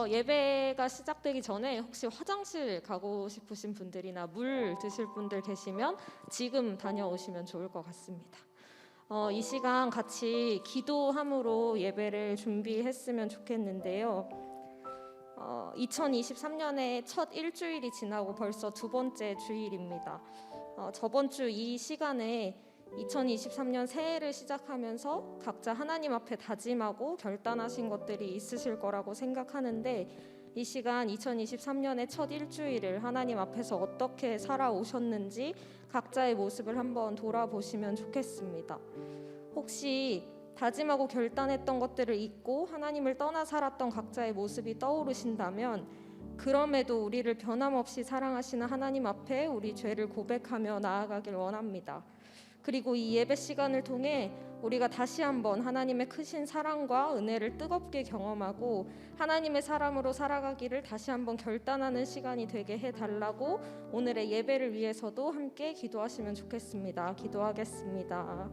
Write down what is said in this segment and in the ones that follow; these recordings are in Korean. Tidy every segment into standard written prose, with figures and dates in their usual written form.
예배가 시작되기 전에 혹시 화장실 가고 싶으신 분들이나 물 드실 분들 계시면 지금 다녀오시면 좋을 것 같습니다. 이 시간 같이 기도함으로 예배를 준비했으면 좋겠는데요. 2023년의 첫 일주일이 지나고 벌써 두 번째 주일입니다. 저번 주 이 시간에 2023년 새해를 시작하면서 각자 하나님 앞에 다짐하고 결단하신 것들이 있으실 거라고 생각하는데, 이 시간 2023년의 첫 일주일을 하나님 앞에서 어떻게 살아오셨는지 각자의 모습을 한번 돌아보시면 좋겠습니다. 혹시 다짐하고 결단했던 것들을 잊고 하나님을 떠나 살았던 각자의 모습이 떠오르신다면, 그럼에도 우리를 변함없이 사랑하시는 하나님 앞에 우리 죄를 고백하며 나아가길 원합니다. 그리고 이 예배 시간을 통해 우리가 다시 한번 하나님의 크신 사랑과 은혜를 뜨겁게 경험하고 하나님의 사람으로 살아가기를 다시 한번 결단하는 시간이 되게 해달라고 오늘의 예배를 위해서도 함께 기도하시면 좋겠습니다. 기도하겠습니다.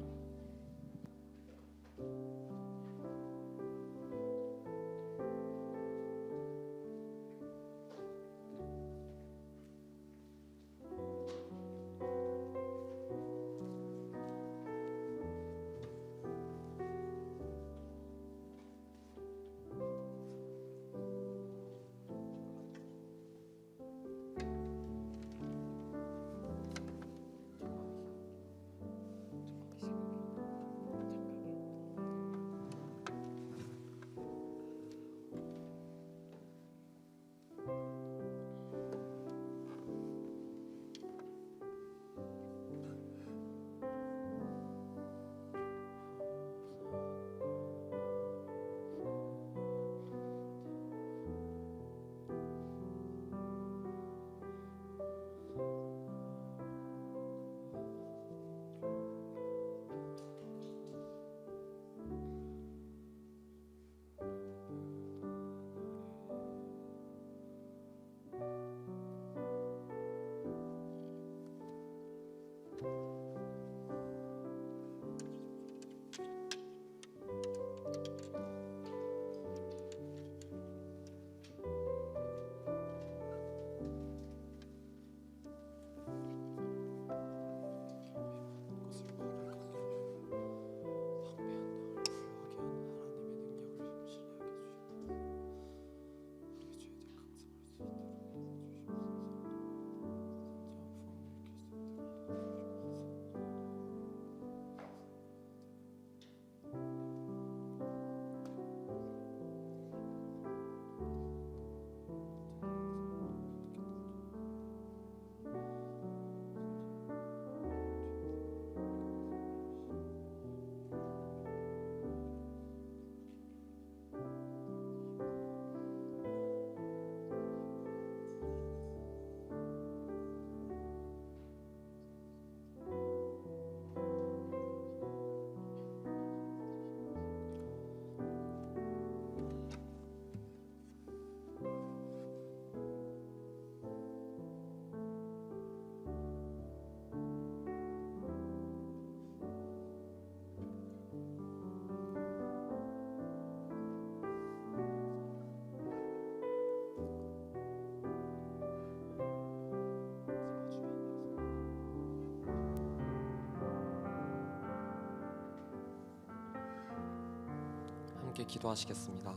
함께 기도하시겠습니다.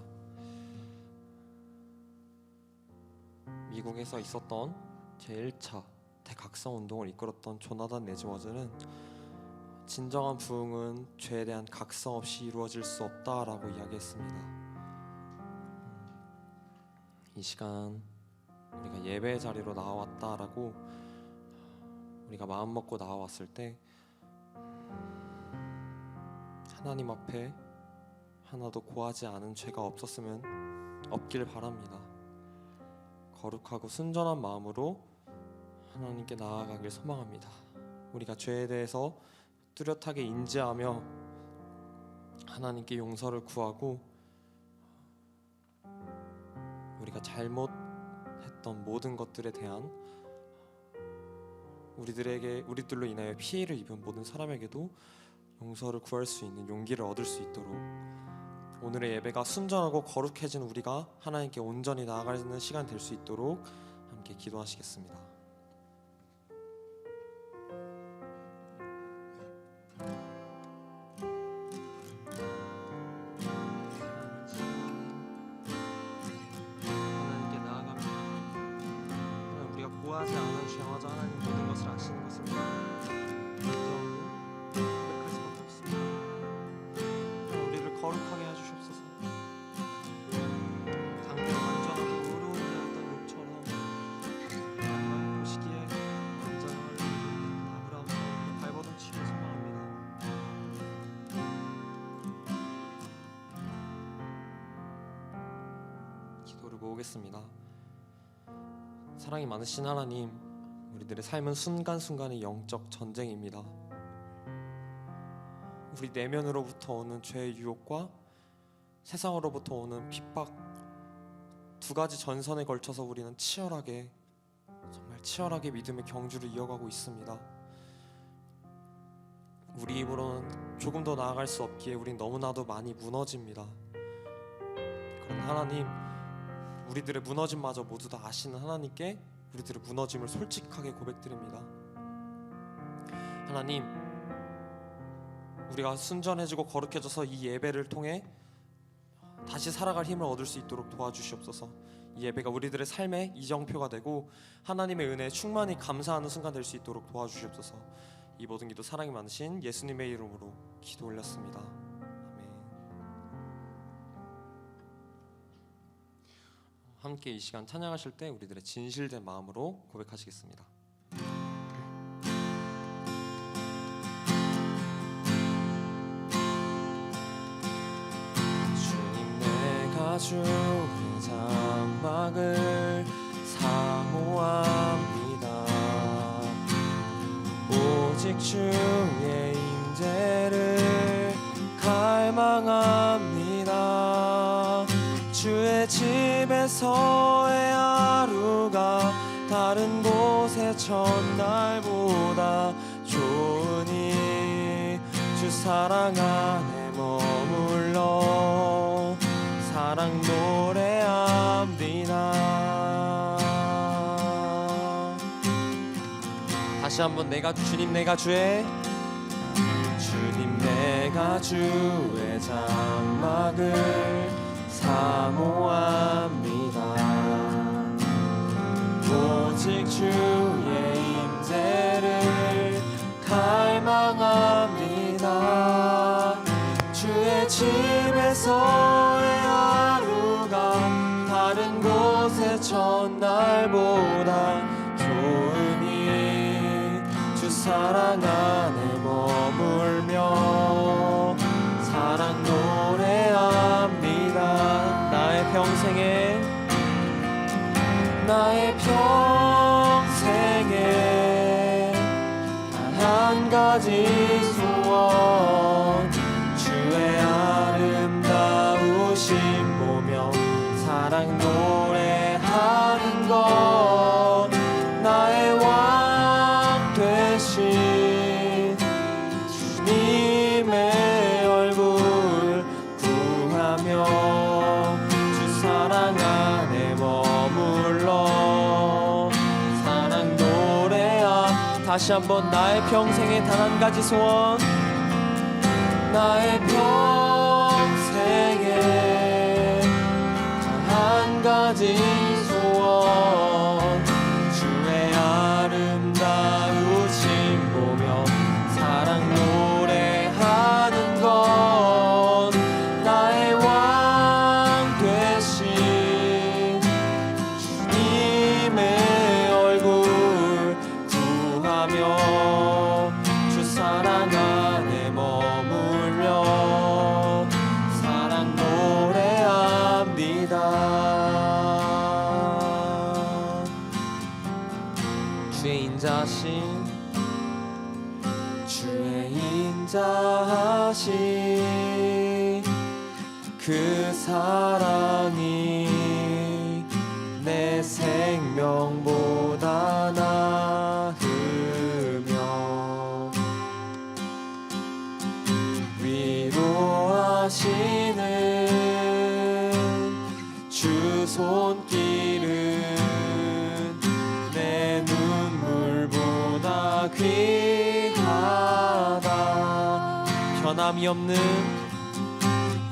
미국에서 있었던 제1차 대각성 운동을 이끌었던 조나단 에드워즈는 진정한 부흥은 죄에 대한 각성 없이 이루어질 수 없다라고 이야기했습니다. 이 시간 우리가 예배의 자리로 나와왔다라고 우리가 마음 먹고 나와왔을 때 하나님 앞에 하나도 고하지 않은 죄가 없길 바랍니다. 거룩하고 순전한 마음으로 하나님께 나아가길 소망합니다. 우리가 죄에 대해서 뚜렷하게 인지하며 하나님께 용서를 구하고 우리가 잘못했던 모든 것들에 대한 우리들로 인하여 피해를 입은 모든 사람에게도 용서를 구할 수 있는 용기를 얻을 수 있도록 오늘의 예배가 순전하고 거룩해진 우리가 하나님께 온전히 나아가는 시간 될 수 있도록 함께 기도하시겠습니다. 하나님께 나아갑니다. 하나님, 우리가 구하지 않은 죄마저 하나님 모든 것을 아시는 것을 인정하고 고백할 수밖에 없습니다. 하나님, 우리를 거룩하게 해주시옵소서. 당대로 완전하게 의로운 자였던 욥처럼 하나님 보시기에 완전을 아브라함처럼 발버둥 치고 소망합니다. 기도를 모으겠습니다. 사랑이 많으신 하나님, 우리들의 삶은 순간순간의 영적 전쟁입니다. 우리 내면으로부터 오는 죄의 유혹과 세상으로부터 오는 핍박, 두 가지 전선에 걸쳐서 우리는 치열하게, 정말 치열하게 믿음의 경주를 이어가고 있습니다. 우리 입으로는 조금 더 나아갈 수 없기에 우린 너무나도 많이 무너집니다. 그런 하나님, 우리들의 무너짐마저 모두 다 아시는 하나님께 우리들의 무너짐을 솔직하게 고백드립니다. 하나님, 우리가 순전해지고 거룩해져서 이 예배를 통해 다시 살아갈 힘을 얻을 수 있도록 도와주시옵소서. 이 예배가 우리들의 삶의 이정표가 되고 하나님의 은혜에 충만히 감사하는 순간 될 수 있도록 도와주시옵소서. 이 모든 기도 사랑이 많으신 예수님의 이름으로 기도 올렸습니다. 아멘. 함께 이 시간 찬양하실 때 우리들의 진실된 마음으로 고백하시겠습니다. 주님, 내가 주의 장막을 사모합니다. 오직 주의 임재를 갈망합니다. 주의 집에서의 하루가 다른 곳의 첫날보다 좋으니 주 사랑 안에 머물러 사랑 노래합니다. 다시 한번 주님, 내가 주의 장막을 사모합니다. 오직 주의 임재를 갈망합니다. 주의 집에서의 하루가 다른 곳의 첫날보다 좋으니 주 사랑 안에 머물며 사랑 노래합니다. 나의 평생에 한 가지 소원, 주의 아름다우심 보며 사랑 노래하는 것, 나의 왕 되신 주님의 얼굴 구하며 주 사랑 안에 머물러 사랑 다시 한번 나의 평생에 단 한 가지 소원, 나의 평생에 단 한 가지 소원, 주의 아름다우심 보며 사랑 노래하는 것, 나의 왕 되신 주님의 얼굴 구하며 주 사랑 안에 머물며 사랑 노래합니다. 주의 인자하신 그 사랑이 내 생명보다 나으며 위로하시는 손길은 내 눈물보다 귀하다.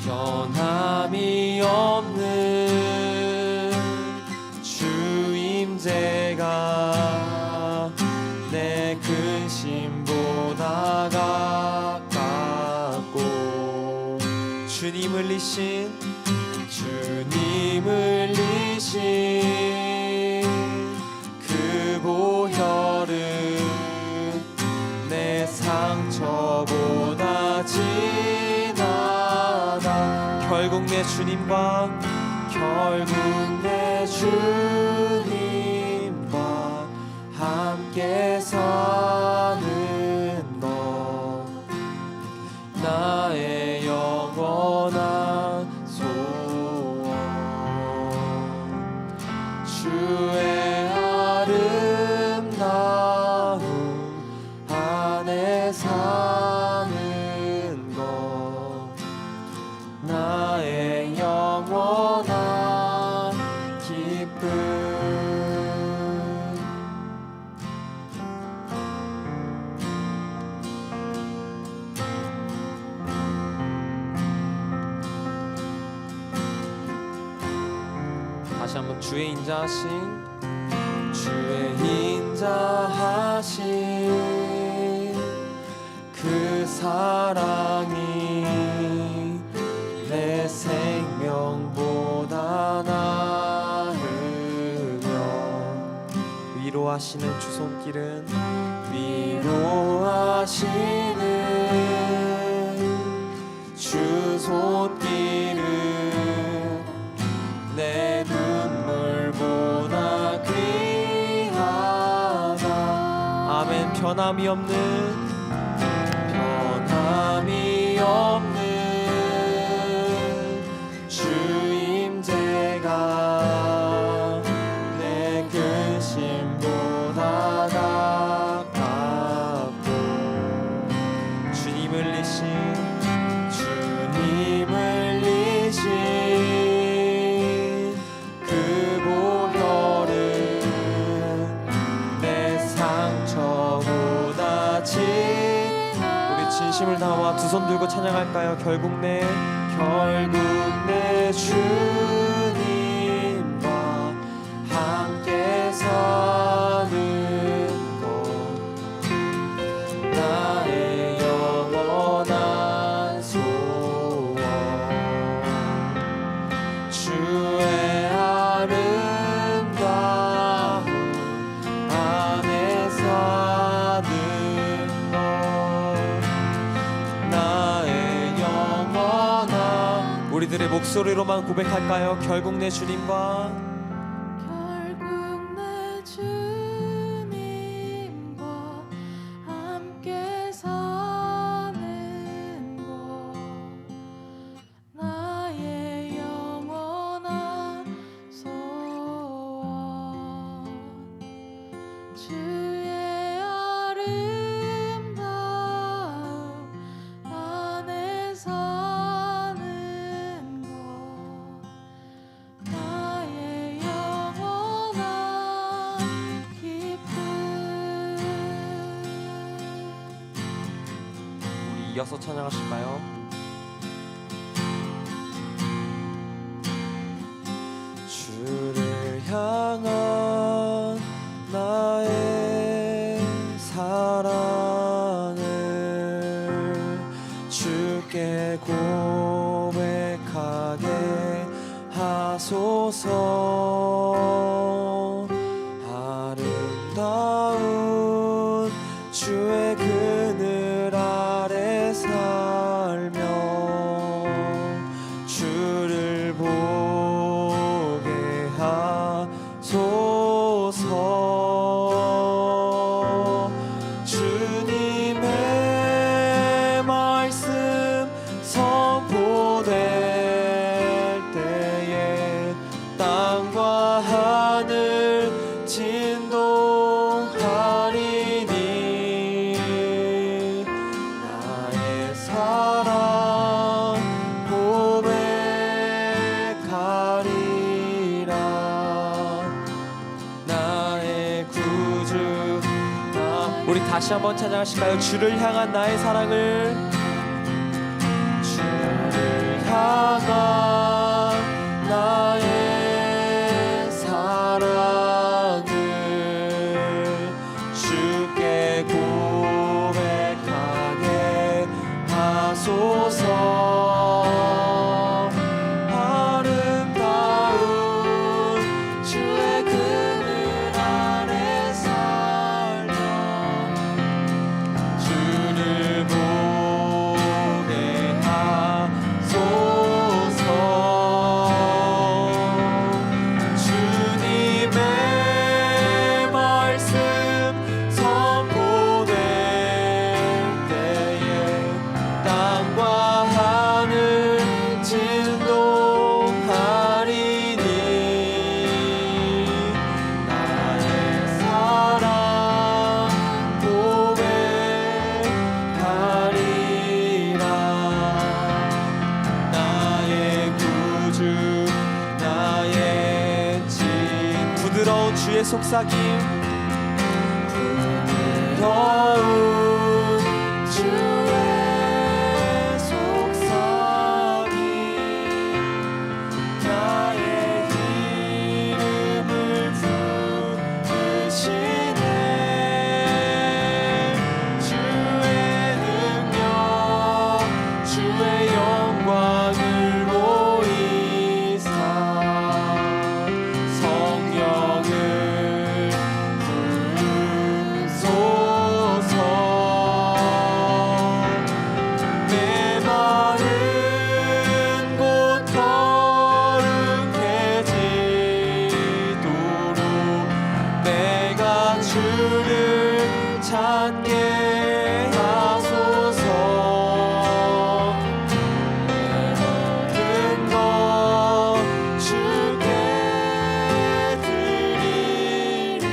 변함이 없는 주임제가 내 근심보다 가깝고 주님 흘리신 그 보혈은 내 상처보다 진하다. 결국 내 주님과 함께 사는 너 나의 영원한 소원. 주의 아름다움 안에 사는 것 나의 영원한 기쁨. 다시 한번 주의 인자하신 그 사랑이 내 생명보다 나으며 위로하시는 주 손길은 내 눈물보다 귀하다. 아멘. 변함이 없는 주임제가 내 근심보다 가깝고 주님 흘리신 그 보혈은 내 상처보다 우리 진심을 다와 두 손 들고 찬양할까요? 결국 내 주님과 함께 사는 것 나의 영원한 소원. 주의 아름다움 안에 사는 것 나의 영원한. 우리들의 목소리로만 고백할까요? 결국 내 주님과 함께 사는 것 나의 영원한 소원. 주의 아름다움 안에 사는 것 나의 영원한 기쁨. 우리 이어서 찬양하실까요? 주를 향한 나의 사랑을 주께 고백하게 하소서. 아름다운 주의 그늘 아래 살며 주를 보게 하소서. 주님의 말씀 선포될 때에 땅과 하늘 진동하리니 나의 사랑 고백하리라. 우리 다시 한번 찬양하실까요? 주를 향한 나의 사랑을, 주를 향한 나의 사랑을 주께 고백하게 하소서. 주의 속삭임, 부드러운 주의 속삭임, 나의 이름을 부르시네. 주의 능력, 주의 영광을 보이사 찾게 하소서. 모든 것 주께 드리리.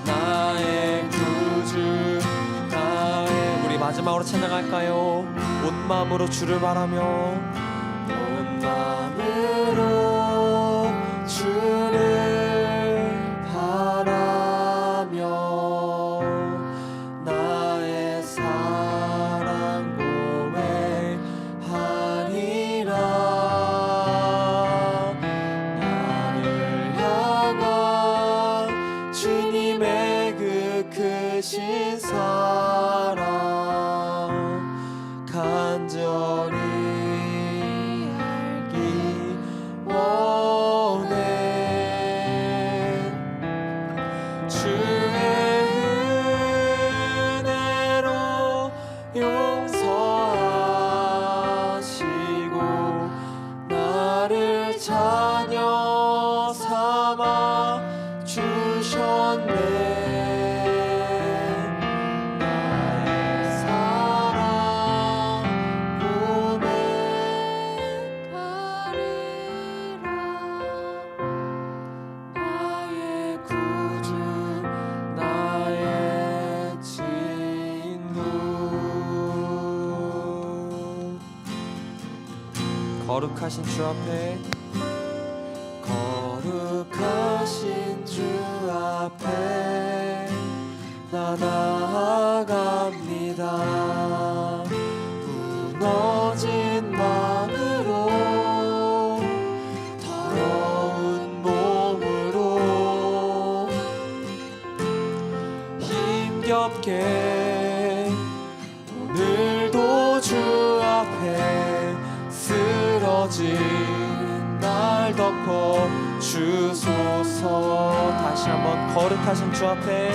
나의 구주, 나의, 우리 마지막으로 찬양할까요? 온 마음으로 주를 바라며, 온 마음으로 주를 바라며 나의 사랑 고백하리라. 나를 향한 주님의 그 크신 사랑 간절히 알기 원해. 주의 은혜로 용서하시고 나를 자녀 삼아 주셨네. 나의 사랑 고백하리라. 나의 구주, 나의 친구. 거룩하신 주 앞에, 거룩하신 주 앞에 나 나아갑니다. 무너진 마음으로, 더러운 몸으로 힘겹게 오늘도 주 앞에 쓰러진 날 덮어 주소서. 다시 한번 거룩하신 주 앞에,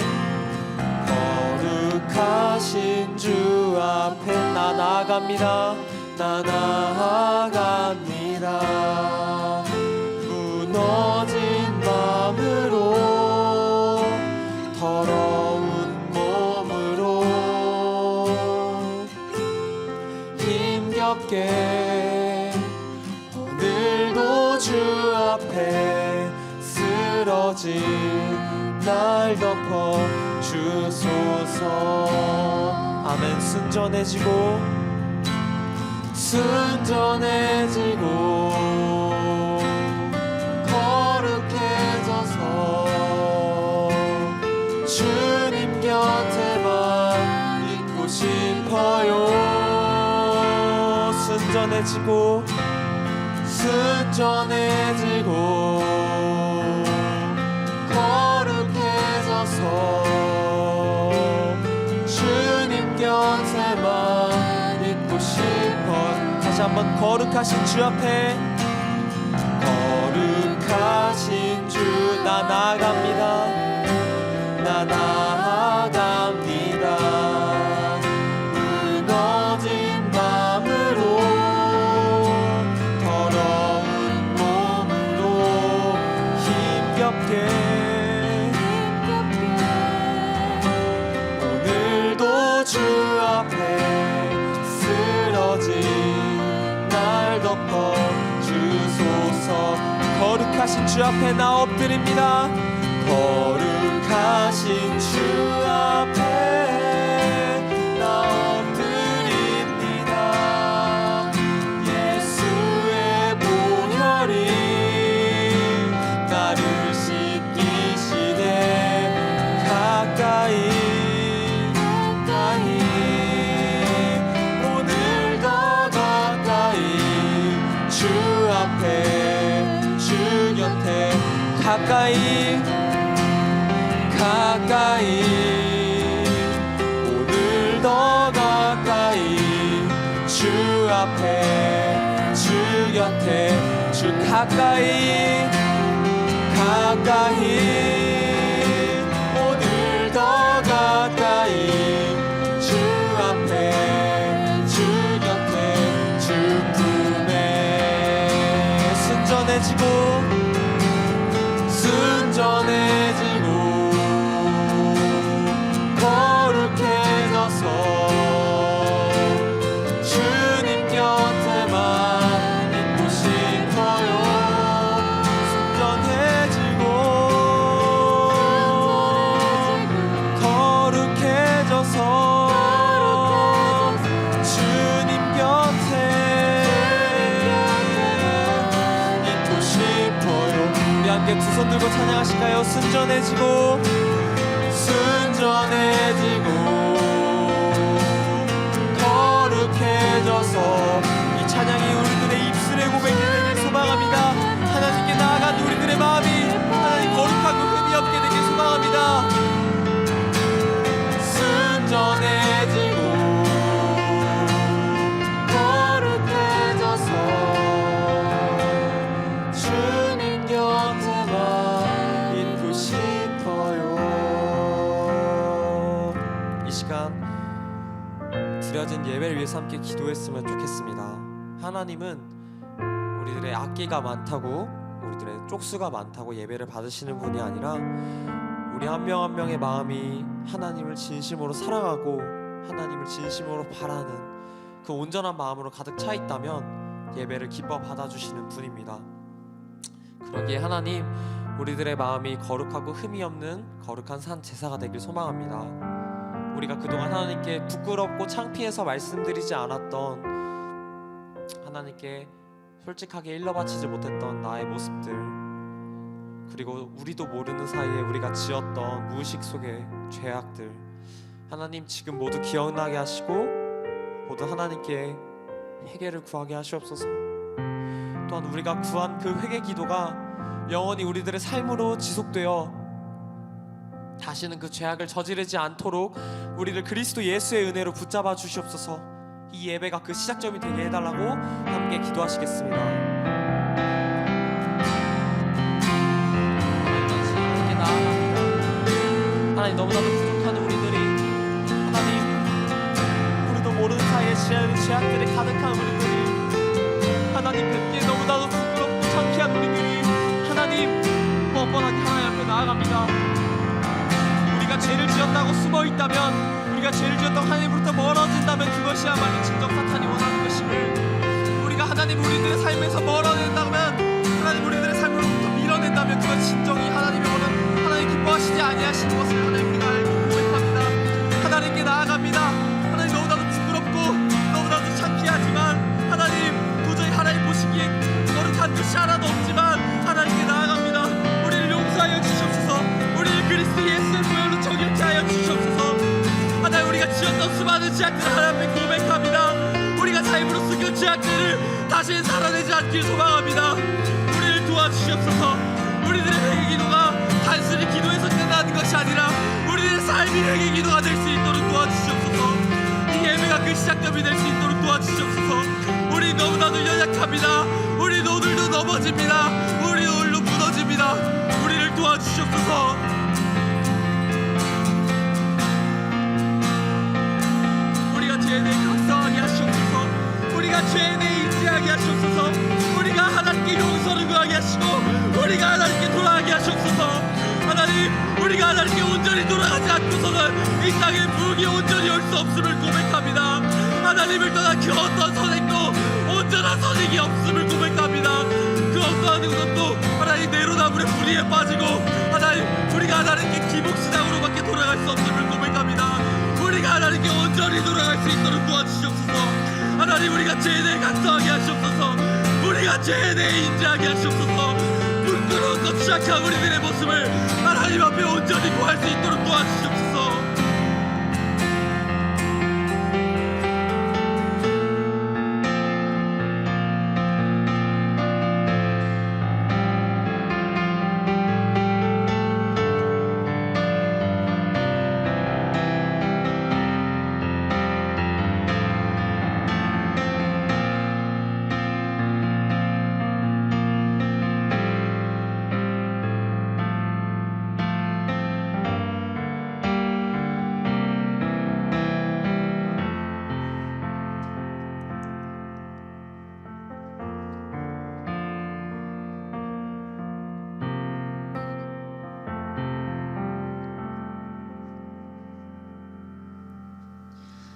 거룩하신 주 앞에 나 나아갑니다. 나 나아갑니다. 무너진 마음으로, 더러운 몸으로 힘겹게 오늘도 주 앞에 쓰러진 날 덮어 주소서. 아멘. 순전해지고 거룩해져서 주님 순전해지고 순전해지고 거룩해져서 주님 곁에만 있고 싶어. 다시 한번 거룩하신 주 앞에, 거룩하신 주 나 나아갑니다. 나 나아갑니다. 무너진 마음으로 더러운 몸으로 힘겹게 오늘도 주 앞에 쓰러진 날 덮어 주소서. 거룩하신 주 앞에 나 엎드립니다. 거룩하신 주 앞에 나 엎드립니다. 예수의 보혈이 나를 씻기시네. 가까이 오늘 더 가까이 주 앞에 주 곁에 가까이 오늘 더 가까이 주 앞에 주 곁에 주 가까이 오늘 더 가까이 주 앞에 주 곁에 주 품에 순전해지고 거룩해져서 주님 곁에만 있고 싶어요. 순전해지고 거룩해져서 주님 곁에 있고 싶어요. 우리 함께 두 손 들고 찬양하실까요? 순전해지고 거룩해져서 이 찬양이 우리들의 입술에 고백되길 소망합니다. 하나님께 나아간 우리들의 마음이 하나님 거룩하고 흠이 없게 되길 소망합니다. 순전해지고 거룩해져서 주님 곁에만 있고 싶어요. 이 시간 드려진 예배를 위해서 함께 기도했으면 좋겠습니다. 하나님은 우리들의 악기가 많다고, 우리들의 쪽수가 많다고 예배를 받으시는 분이 아니라 우리 한 명 한 명의 마음이 하나님을 진심으로 사랑하고 하나님을 진심으로 바라는 그 온전한 마음으로 가득 차 있다면 예배를 기뻐 받아주시는 분입니다. 그러기에 하나님, 우리들의 마음이 거룩하고 흠이 없는 거룩한 산 제사가 되길 소망합니다. 우리가 그동안 하나님께 부끄럽고 창피해서 말씀드리지 않았던, 하나님께 솔직하게 일러 바치지 못했던 나의 모습들, 그리고 우리도 모르는 사이에 우리가 지었던 무의식 속의 죄악들, 하나님 지금 모두 기억나게 하시고 모두 하나님께 회개를 구하게 하시옵소서. 또한 우리가 구한 그 회개 기도가 영원히 우리들의 삶으로 지속되어 다시는 그 죄악을 저지르지 않도록 우리를 그리스도 예수의 은혜로 붙잡아 주시옵소서. 이 예배가 그 시작점이 되게 해달라고 함께 기도하시겠습니다. 하나님께 나아갑니다. 하나님, 너무나도 부족한 우리들이, 하나님 우리도 모르는 사이에 죄악들이 가득한 우리들이, 하나님 뵙기에 너무나도 부끄럽고 창피한 우리들이 하나님 뻔뻔하게 하나님 앞에 나아갑니다. 우리가 죄를 지었다고 숨어 있다면, 우리가 죄를 지었다고 하나님으로부터 멀어진다면 그것이야말로 진정 사탄이 원하는 것임을, 우리가 하나님 우리들의 삶에서 멀어낸다면, 하나님 우리들의 삶으로부터 밀어낸다면 그것 진정이 하나님의 원하는, 하나님 기뻐하시지 아니하시는 것을 하나님 우리가 알고 고백합니다. 하나님께 나아갑니다. 하나님 너무나도 부끄럽고 너무나도 창피하지만 하나님 도저히 하나님 보시기에 거룩한 것이 하나도 없지만 하나님께 나아갑니다. 우리를 용서하여 주시옵소서. 우리를 그리스도 예수의 보혈로 정결케 하여 주시옵소서. 하나님, 우리가 지었던 수많은 죄악들을 하나님 앞에 고백합니다. 우리가 삶으로 숨긴 죄악들을 다시는 살아내지 않길 소망합니다. 우리를 도와주시옵소서. 우리들의 회개 기도가 단순히 기도에서 끝나는 것이 아니라 우리의 삶이 회개 기도가 될 수 있도록 도와주시옵소서. 이 예배가 그 시작점이 될 수 있도록 도와주시옵소서. 우리 너무나도 연약합니다. 우리 오늘도 넘어집니다. 우리 오늘도 무너집니다. 우리를 도와주시옵소서. 우리가 죄에 대해 각성하게 하시옵소서. 우리가 죄에 대해 인지하게 하시옵소서. 우리가 하나님께 용서를 구하게 하시고 우리가 하나님께 돌아가게 하시옵소서. 하나님, 우리가 하나님께 온전히 돌아가지 않고서는 이 땅에 부흥이 온전히 올 수 없음을 고백합니다. 하나님을 떠난 그 어떤 선행도 온전한 선행이 없음을 고백합니다. 그 어떠한 것도 하나님 내로나물의 불의에 빠지고 하나님, 우리가 하나님께 기복신앙으로밖에 돌아갈 수 없음을 고백합니다. 우리가 하나님께 온전히 돌아갈 수 있도록 도와주시옵소서. 하나님, 우리가 죄에 대해 각성하게 하시옵소서. 우리가 죄에 대해 인지하게 하시옵소서. 부끄러운 것 취약한 우리들의 모습을 하나님 앞에 온전히 구할 수 있도록 도와주시옵소서.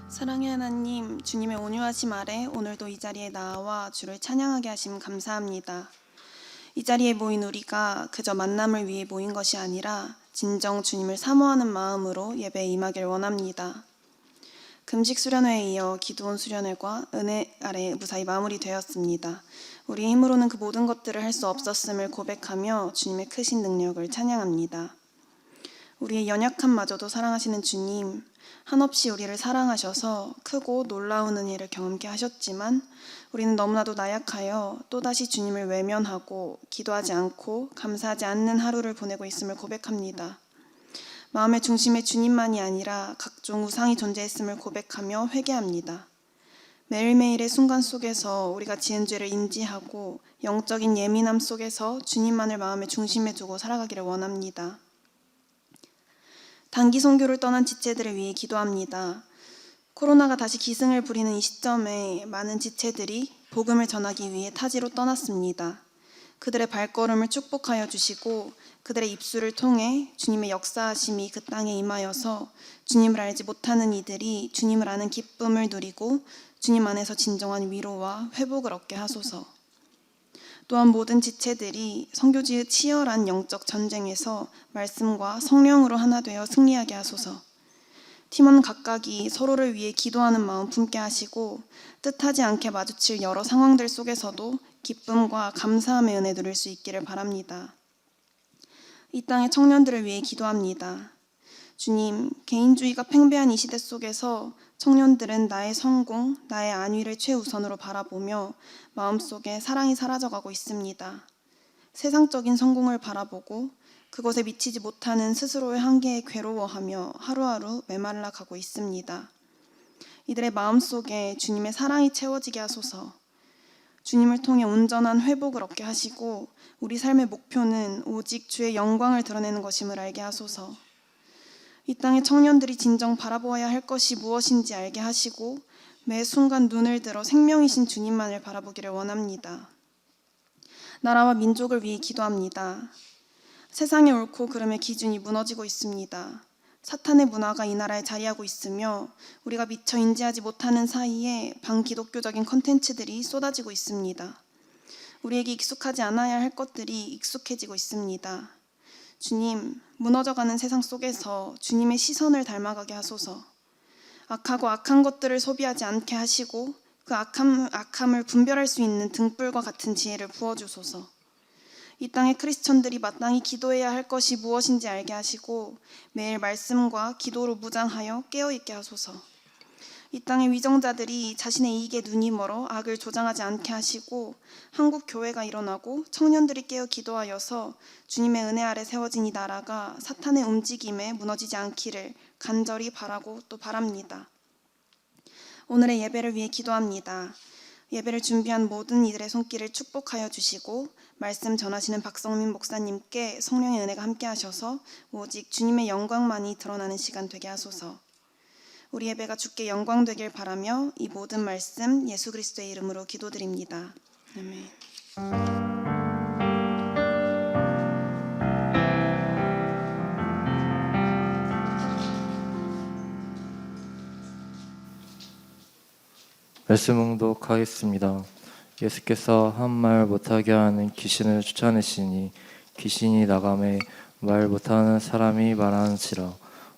사랑의 하나님, 주님의 온유하심 아래 오늘도 이 자리에 나와 주를 찬양하게 하심 감사합니다. 이 자리에 모인 우리가 그저 만남을 위해 모인 것이 아니라 진정 주님을 사모하는 마음으로 예배에 임하길 원합니다. 금식 수련회에 이어 기도원 수련회과 은혜 아래 무사히 마무리되었습니다. 우리 힘으로는 그 모든 것들을 할 수 없었음을 고백하며 주님의 크신 능력을 찬양합니다. 우리의 연약함마저도 사랑하시는 주님, 한없이 우리를 사랑하셔서 크고 놀라운 은혜를 경험케 하셨지만 우리는 너무나도 나약하여 또다시 주님을 외면하고 기도하지 않고 감사하지 않는 하루를 보내고 있음을 고백합니다. 마음의 중심에 주님만이 아니라 각종 우상이 존재했음을 고백하며 회개합니다. 매일매일의 순간 속에서 우리가 지은 죄를 인지하고 영적인 예민함 속에서 주님만을 마음의 중심에 두고 살아가기를 원합니다. 단기 선교를 떠난 지체들을 위해 기도합니다. 코로나가 다시 기승을 부리는 이 시점에 많은 지체들이 복음을 전하기 위해 타지로 떠났습니다. 그들의 발걸음을 축복하여 주시고 그들의 입술을 통해 주님의 역사하심이 그 땅에 임하여서 주님을 알지 못하는 이들이 주님을 아는 기쁨을 누리고 주님 안에서 진정한 위로와 회복을 얻게 하소서. 또한 모든 지체들이 선교지의 치열한 영적 전쟁에서 말씀과 성령으로 하나 되어 승리하게 하소서. 팀원 각각이 서로를 위해 기도하는 마음 품게 하시고 뜻하지 않게 마주칠 여러 상황들 속에서도 기쁨과 감사함의 은혜 누릴 수 있기를 바랍니다. 이 땅의 청년들을 위해 기도합니다. 주님, 개인주의가 팽배한 이 시대 속에서 청년들은 나의 성공, 나의 안위를 최우선으로 바라보며 마음속에 사랑이 사라져가고 있습니다. 세상적인 성공을 바라보고 그것에 미치지 못하는 스스로의 한계에 괴로워하며 하루하루 메말라 가고 있습니다. 이들의 마음속에 주님의 사랑이 채워지게 하소서. 주님을 통해 온전한 회복을 얻게 하시고 우리 삶의 목표는 오직 주의 영광을 드러내는 것임을 알게 하소서. 이 땅의 청년들이 진정 바라보아야 할 것이 무엇인지 알게 하시고 매 순간 눈을 들어 생명이신 주님만을 바라보기를 원합니다. 나라와 민족을 위해 기도합니다. 세상의 옳고 그름의 기준이 무너지고 있습니다. 사탄의 문화가 이 나라에 자리하고 있으며 우리가 미처 인지하지 못하는 사이에 반기독교적인 컨텐츠들이 쏟아지고 있습니다. 우리에게 익숙하지 않아야 할 것들이 익숙해지고 있습니다. 주님, 무너져가는 세상 속에서 주님의 시선을 닮아가게 하소서. 악하고 악한 것들을 소비하지 않게 하시고 그 악함을 분별할 수 있는 등불과 같은 지혜를 부어주소서. 이 땅의 크리스천들이 마땅히 기도해야 할 것이 무엇인지 알게 하시고 매일 말씀과 기도로 무장하여 깨어있게 하소서. 이 땅의 위정자들이 자신의 이익에 눈이 멀어 악을 조장하지 않게 하시고 한국 교회가 일어나고 청년들이 깨어 기도하여서 주님의 은혜 아래 세워진 이 나라가 사탄의 움직임에 무너지지 않기를 간절히 바라고 또 바랍니다. 오늘의 예배를 위해 기도합니다. 예배를 준비한 모든 이들의 손길을 축복하여 주시고 말씀 전하시는 박성민 목사님께 성령의 은혜가 함께 하셔서 오직 주님의 영광만이 드러나는 시간 되게 하소서. 우리 예배가 주께 영광 되길 바라며 이 모든 말씀 예수 그리스도의 이름으로 기도드립니다. 아멘. 말씀 응독하겠습니다. 예수께서 한 말 못하게 하는 귀신을 쫓아내시니 귀신이 나감에 말 못하는 사람이 말하는지라.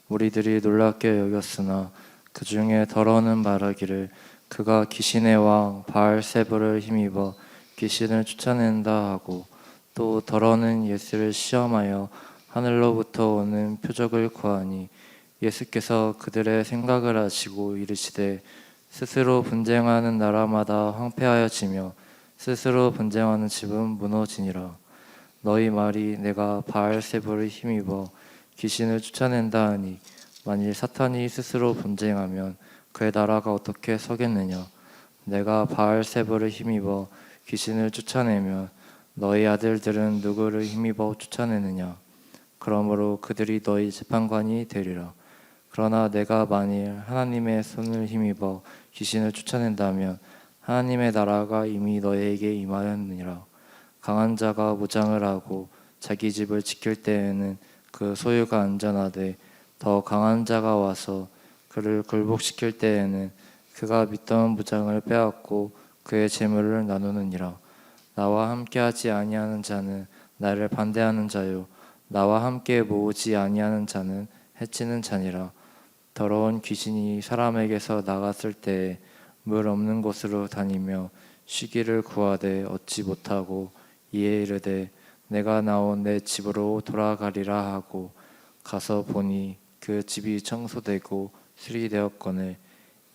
우리들이 놀랍게 여겼으나 그 중에 더러는 말하기를 그가 귀신의 왕 바알세불을 힘입어 귀신을 쫓아낸다 하고, 또 더러는 예수를 시험하여 하늘로부터 오는 표적을 구하니 예수께서 그들의 생각을 아시고 이르시되 스스로 분쟁하는 나라마다 황폐하여지며 스스로 분쟁하는 집은 무너지니라. 너희 말이 내가 바알세불을 힘입어 귀신을 쫓아낸다 하니 만일 사탄이 스스로 분쟁하면 그의 나라가 어떻게 서겠느냐. 내가 바알세불을 힘입어 귀신을 쫓아내면 너희 아들들은 누구를 힘입어 쫓아내느냐. 그러므로 그들이 너희 재판관이 되리라. 그러나 내가 만일 하나님의 손을 힘입어 귀신을 쫓아낸다면 하나님의 나라가 이미 너희에게 임하였느니라. 강한 자가 무장을 하고 자기 집을 지킬 때에는 그 소유가 안전하되 더 강한 자가 와서 그를 굴복시킬 때에는 그가 믿던 무장을 빼앗고 그의 재물을 나누느니라. 나와 함께하지 아니하는 자는 나를 반대하는 자요 나와 함께 모으지 아니하는 자는 해치는 자니라. 더러운 귀신이 사람에게서 나갔을 때에 물 없는 곳으로 다니며 쉬기를 구하되 얻지 못하고 이에 이르되 내가 나온 내 집으로 돌아가리라 하고 가서 보니 그 집이 청소되고 수리되었거늘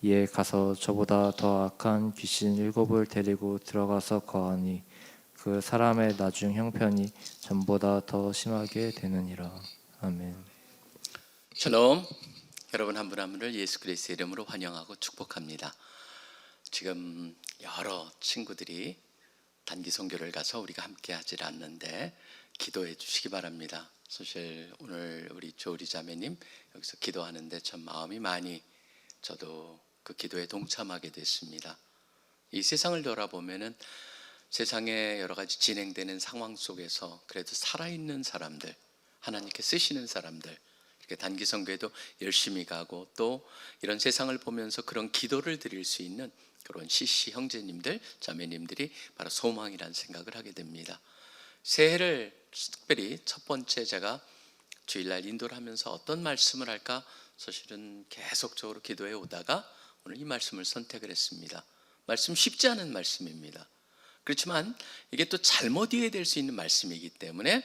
이에 가서 저보다 더 악한 귀신 7을 데리고 들어가서 거하니 그 사람의 나중 형편이 전보다 더 심하게 되느니라. 아멘. 샬롬. 여러분 한 분 한 분을 예수 그리스도의 이름으로 환영하고 축복합니다. 지금 여러 친구들이 단기 선교를 가서 우리가 함께 하질 않는데 기도해 주시기 바랍니다. 사실 오늘 우리 조리 자매님 여기서 기도하는데 참 마음이 많이, 저도 그 기도에 동참하게 됐습니다. 이 세상을 돌아보면은 세상에 여러 가지 진행되는 상황 속에서 그래도 살아있는 사람들, 하나님께 쓰시는 사람들, 이렇게 단기 선교에도 열심히 가고 또 이런 세상을 보면서 그런 기도를 드릴 수 있는 그런 CC 형제님들, 자매님들이 바로 소망이라는 생각을 하게 됩니다. 새해를 특별히 첫 번째 제가 주일날 인도를 하면서 어떤 말씀을 할까 사실은 계속적으로 기도해 오다가 오늘 이 말씀을 선택을 했습니다. 말씀 쉽지 않은 말씀입니다. 그렇지만 이게 또 잘못 이해될 수 있는 말씀이기 때문에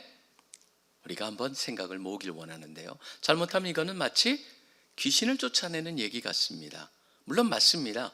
우리가 한번 생각을 모으길 원하는데요. 잘못하면 이거는 마치 귀신을 쫓아내는 얘기 같습니다. 물론 맞습니다.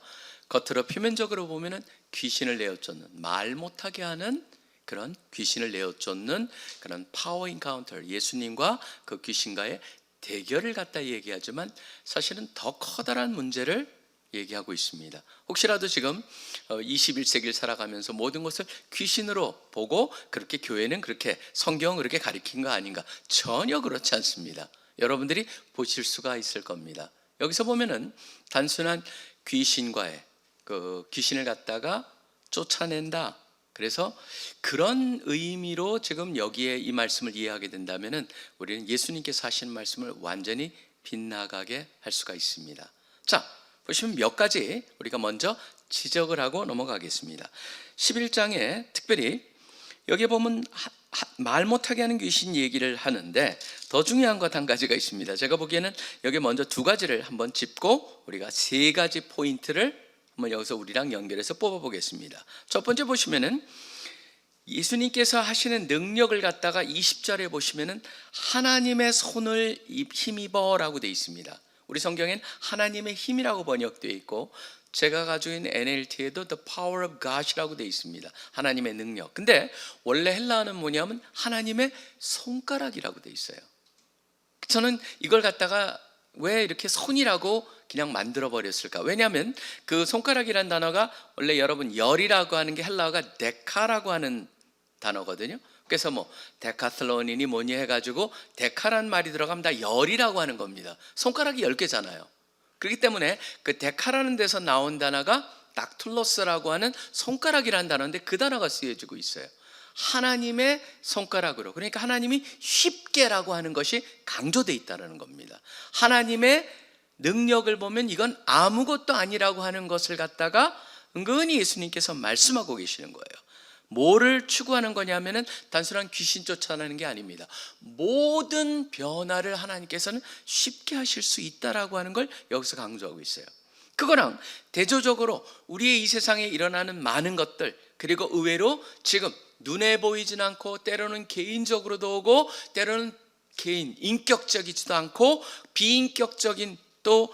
겉으로 표면적으로 보면은 귀신을 내어쫓는, 말 못하게 하는 그런 귀신을 내어쫓는 그런 파워 인카운터, 예수님과 그 귀신과의 대결을 갖다 얘기하지만 사실은 더 커다란 문제를 얘기하고 있습니다. 혹시라도 지금 21세기를 살아가면서 모든 것을 귀신으로 보고 그렇게 교회는 그렇게 성경은 그렇게 가르친 거 아닌가? 전혀 그렇지 않습니다. 여러분들이 보실 수가 있을 겁니다. 여기서 보면은 단순한 귀신과의 그 귀신을 갖다가 쫓아낸다. 그래서 그런 의미로 지금 여기에 이 말씀을 이해하게 된다면은 우리는 예수님께서 하신 말씀을 완전히 빗나가게 할 수가 있습니다. 자, 보시면 몇 가지 우리가 먼저 지적을 하고 넘어가겠습니다. 11장에 특별히 여기에 보면 말 못하게 하는 귀신 얘기를 하는데 더 중요한 것 한 가지가 있습니다. 제가 보기에는 여기 먼저 두 가지를 한번 짚고 우리가 세 가지 포인트를 한번 여기서 우리랑 연결해서 뽑아보겠습니다. 첫 번째 보시면은 예수님께서 하시는 능력을 갖다가 20절에 보시면은 하나님의 손을 힘입어라고 되어 있습니다. 우리 성경엔 하나님의 힘이라고 번역되어 있고 제가 가지고 있는 NLT에도 The Power of God이라고 되어 있습니다. 하나님의 능력. 근데 원래 헬라어는 뭐냐면 하나님의 손가락이라고 되어 있어요. 저는 이걸 갖다가 왜 이렇게 손이라고 그냥 만들어 버렸을까? 왜냐하면 그 손가락이라는 단어가 원래 여러분 열이라고 하는 게 헬라어가 데카라고 하는 단어거든요. 그래서 뭐 데카슬론이니 뭐니 해가지고 데카란 말이 들어가면 다 열이라고 하는 겁니다. 손가락이 10개잖아요. 그렇기 때문에 그 데카라는 데서 나온 단어가 닥툴로스라고 하는 손가락이라는 단어인데 그 단어가 쓰여지고 있어요. 하나님의 손가락으로, 그러니까 하나님이 쉽게라고 하는 것이 강조되어 있다는 겁니다. 하나님의 능력을 보면 이건 아무것도 아니라고 하는 것을 갖다가 은근히 예수님께서 말씀하고 계시는 거예요. 뭐를 추구하는 거냐면은 단순한 귀신 쫓아내는 게 아닙니다. 모든 변화를 하나님께서는 쉽게 하실 수 있다라고 하는 걸 여기서 강조하고 있어요. 그거랑 대조적으로 우리의 이 세상에 일어나는 많은 것들, 그리고 의외로 지금 눈에 보이진 않고 때로는 개인적으로도 오고 때로는 개인 인격적이지도 않고 비인격적인 또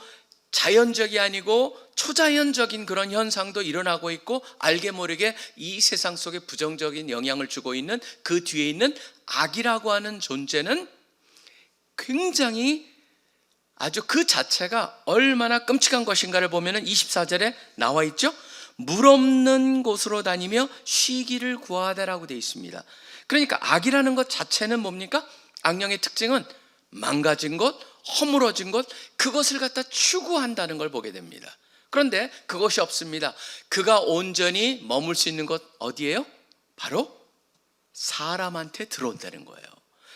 자연적이 아니고 초자연적인 그런 현상도 일어나고 있고 알게 모르게 이 세상 속에 부정적인 영향을 주고 있는 그 뒤에 있는 악이라고 하는 존재는 굉장히 아주 그 자체가 얼마나 끔찍한 것인가를 보면 24절에 나와 있죠. 물 없는 곳으로 다니며 쉬기를 구하다라고 되어 있습니다. 그러니까 악이라는 것 자체는 뭡니까? 악령의 특징은 망가진 것, 허물어진 것, 그것을 갖다 추구한다는 걸 보게 됩니다. 그런데 그것이 없습니다. 그가 온전히 머물 수 있는 것 어디예요? 바로 사람한테 들어온다는 거예요.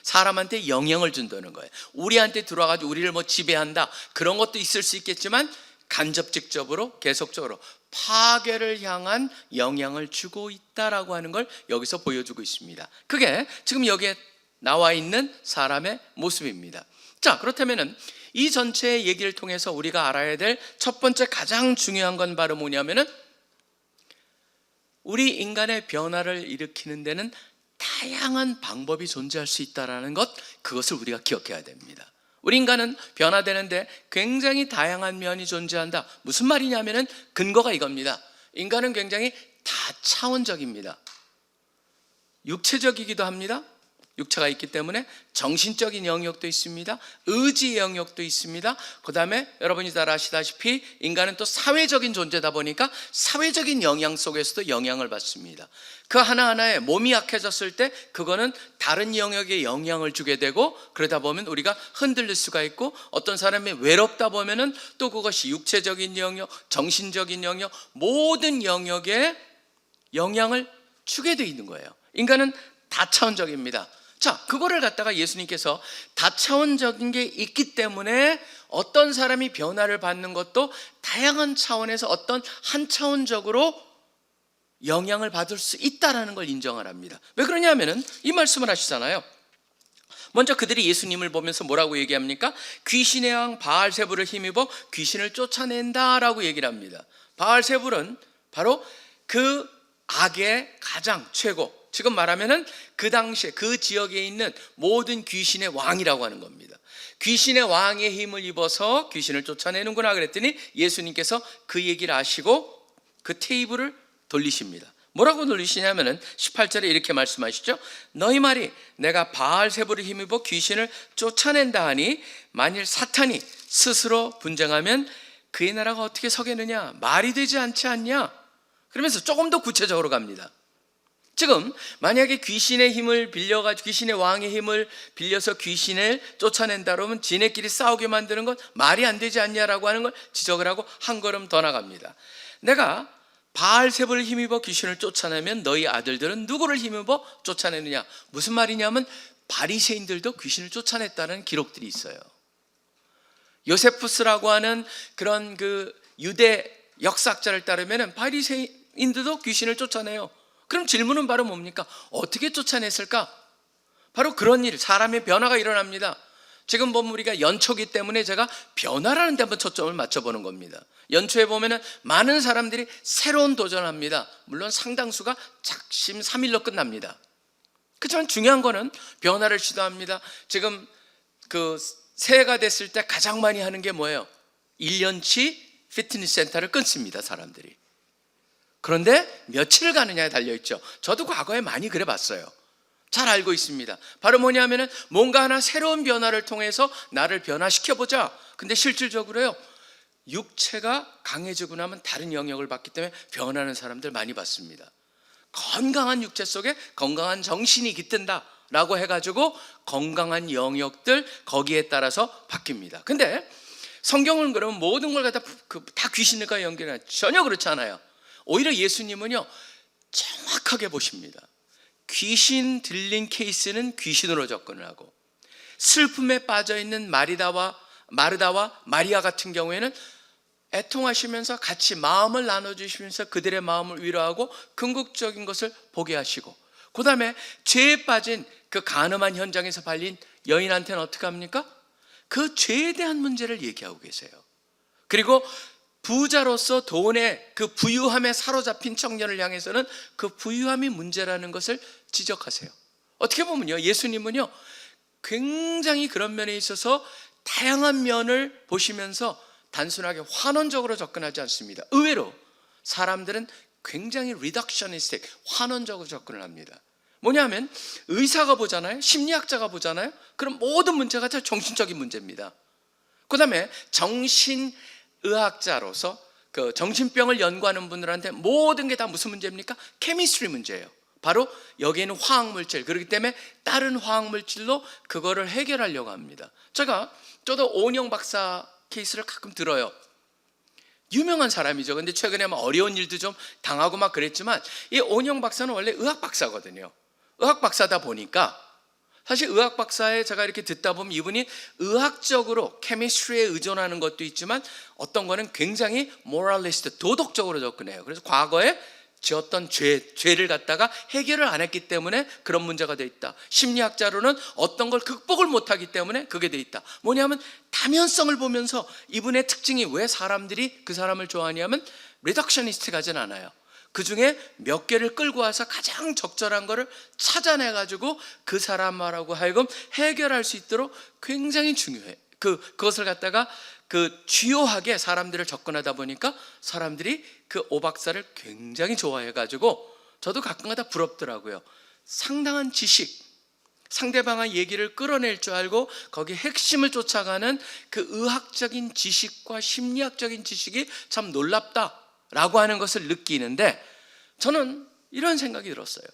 사람한테 영향을 준다는 거예요. 우리한테 들어와가지고 우리를 뭐 지배한다, 그런 것도 있을 수 있겠지만 간접 직접으로 계속적으로 파괴를 향한 영향을 주고 있다라고 하는 걸 여기서 보여주고 있습니다. 그게 지금 여기에 나와 있는 사람의 모습입니다. 자, 그렇다면은 이 전체의 얘기를 통해서 우리가 알아야 될 첫 번째 가장 중요한 건 바로 뭐냐면은 우리 인간의 변화를 일으키는 데는 다양한 방법이 존재할 수 있다는 것, 그것을 우리가 기억해야 됩니다. 우리 인간은 변화되는데 굉장히 다양한 면이 존재한다. 무슨 말이냐면은 근거가 이겁니다. 인간은 굉장히 다차원적입니다. 육체적이기도 합니다. 육체가 있기 때문에 정신적인 영역도 있습니다. 의지의 영역도 있습니다. 그 다음에 여러분이 잘 아시다시피 인간은 또 사회적인 존재다 보니까 사회적인 영향 속에서도 영향을 받습니다. 그 하나하나에 몸이 약해졌을 때 그거는 다른 영역에 영향을 주게 되고, 그러다 보면 우리가 흔들릴 수가 있고, 어떤 사람이 외롭다 보면은 또 그것이 육체적인 영역, 정신적인 영역, 모든 영역에 영향을 주게 돼 있는 거예요. 인간은 다차원적입니다. 자, 그거를 갖다가 예수님께서 다차원적인 게 있기 때문에 어떤 사람이 변화를 받는 것도 다양한 차원에서 어떤 한 차원적으로 영향을 받을 수 있다라는 걸 인정하랍니다. 왜 그러냐면은 이 말씀을 하시잖아요. 먼저 그들이 예수님을 보면서 뭐라고 얘기합니까? 귀신의 왕 바알세불을 힘입어 귀신을 쫓아낸다라고 얘기를 합니다. 바알세불은 바로 그 악의 가장 최고, 지금 말하면은 그 당시에 그 지역에 있는 모든 귀신의 왕이라고 하는 겁니다. 귀신의 왕의 힘을 입어서 귀신을 쫓아내는구나 그랬더니 예수님께서 그 얘기를 하시고 그 테이블을 돌리십니다. 뭐라고 돌리시냐면은 18절에 이렇게 말씀하시죠. 너희 말이 내가 바알세불을 힘입어 귀신을 쫓아낸다 하니 만일 사탄이 스스로 분쟁하면 그의 나라가 어떻게 서겠느냐? 말이 되지 않지 않냐? 그러면서 조금 더 구체적으로 갑니다. 지금 만약에 귀신의 힘을 빌려가지고 귀신의 왕의 힘을 빌려서 귀신을 쫓아낸다 그러면 지네끼리 싸우게 만드는 건 말이 안 되지 않냐라고 하는 걸 지적을 하고 한 걸음 더 나갑니다. 내가 바알세불을 힘입어 귀신을 쫓아내면 너희 아들들은 누구를 힘입어 쫓아내느냐? 무슨 말이냐면 바리새인들도 귀신을 쫓아냈다는 기록들이 있어요. 요세푸스라고 하는 그런 그 유대 역사학자를 따르면 바리새인들도 귀신을 쫓아내요. 그럼 질문은 바로 뭡니까? 어떻게 쫓아냈을까? 바로 그런 일, 사람의 변화가 일어납니다. 지금 보면 우리가 연초기 때문에 제가 변화라는 데 한번 초점을 맞춰보는 겁니다. 연초에 보면은 많은 사람들이 새로운 도전을 합니다. 물론 상당수가 작심 3일로 끝납니다. 그렇지만 중요한 거는 변화를 시도합니다. 지금 그 새해가 됐을 때 가장 많이 하는 게 뭐예요? 1년치 피트니스 센터를 끊습니다, 사람들이. 그런데 며칠을 가느냐에 달려있죠. 저도 과거에 많이 그래 봤어요. 잘 알고 있습니다. 바로 뭐냐면은 뭔가 하나 새로운 변화를 통해서 나를 변화시켜보자. 근데 실질적으로요, 육체가 강해지고 나면 다른 영역을 받기 때문에 변하는 사람들 많이 봤습니다. 건강한 육체 속에 건강한 정신이 깃든다 라고 해가지고 건강한 영역들 거기에 따라서 바뀝니다. 근데 성경은 그러면 모든 걸 다 귀신과 연결해. 전혀 그렇지 않아요. 오히려 예수님은요, 정확하게 보십니다. 귀신 들린 케이스는 귀신으로 접근을 하고, 슬픔에 빠져있는 마르다와 마리아 같은 경우에는 애통하시면서 같이 마음을 나눠주시면서 그들의 마음을 위로하고 궁극적인 것을 보게 하시고, 그 다음에 죄에 빠진 그 간음한 현장에서 발린 여인한테는 어떻게 합니까? 그 죄에 대한 문제를 얘기하고 계세요. 그리고 부자로서 돈의 그 부유함에 사로잡힌 청년을 향해서는 그 부유함이 문제라는 것을 지적하세요. 어떻게 보면요, 예수님은요 굉장히 그런 면에 있어서 다양한 면을 보시면서 단순하게 환원적으로 접근하지 않습니다. 의외로 사람들은 굉장히 리덕셔니스틱, 환원적으로 접근을 합니다. 뭐냐면 의사가 보잖아요, 심리학자가 보잖아요. 그럼 모든 문제가 다 정신적인 문제입니다. 그 다음에 정신의학자로서 그 정신병을 연구하는 분들한테 모든 게 다 무슨 문제입니까? 케미스트리 문제예요. 바로 여기에는 화학물질, 그렇기 때문에 다른 화학물질로 그거를 해결하려고 합니다. 저도 오은영 박사 케이스를 가끔 들어요. 유명한 사람이죠. 근데 최근에 막 어려운 일도 좀 당하고 막 그랬지만, 이 오은영 박사는 원래 의학 박사거든요. 의학 박사다 보니까 사실 의학 박사에 제가 이렇게 듣다 보면 이분이 의학적으로 케미스트리에 의존하는 것도 있지만 어떤 거는 굉장히 모럴리스트, 도덕적으로 접근해요. 그래서 과거에 지었던 죄를 갖다가 해결을 안 했기 때문에 그런 문제가 돼 있다. 심리학자로는 어떤 걸 극복을 못하기 때문에 그게 돼 있다. 뭐냐면 다면성을 보면서 이분의 특징이 왜 사람들이 그 사람을 좋아하냐면 리덕셔니스트가진 않아요. 그 중에 몇 개를 끌고 와서 가장 적절한 거를 찾아내가지고 그 사람하고 하여금 해결할 수 있도록 굉장히 중요해. 그것을 갖다가 주요하게 사람들을 접근하다 보니까 사람들이 그 오 박사를 굉장히 좋아해가지고 저도 가끔가다 부럽더라고요. 상당한 지식, 상대방의 얘기를 끌어낼 줄 알고 거기 핵심을 쫓아가는 그 의학적인 지식과 심리학적인 지식이 참 놀랍다라고 하는 것을 느끼는데, 저는 이런 생각이 들었어요.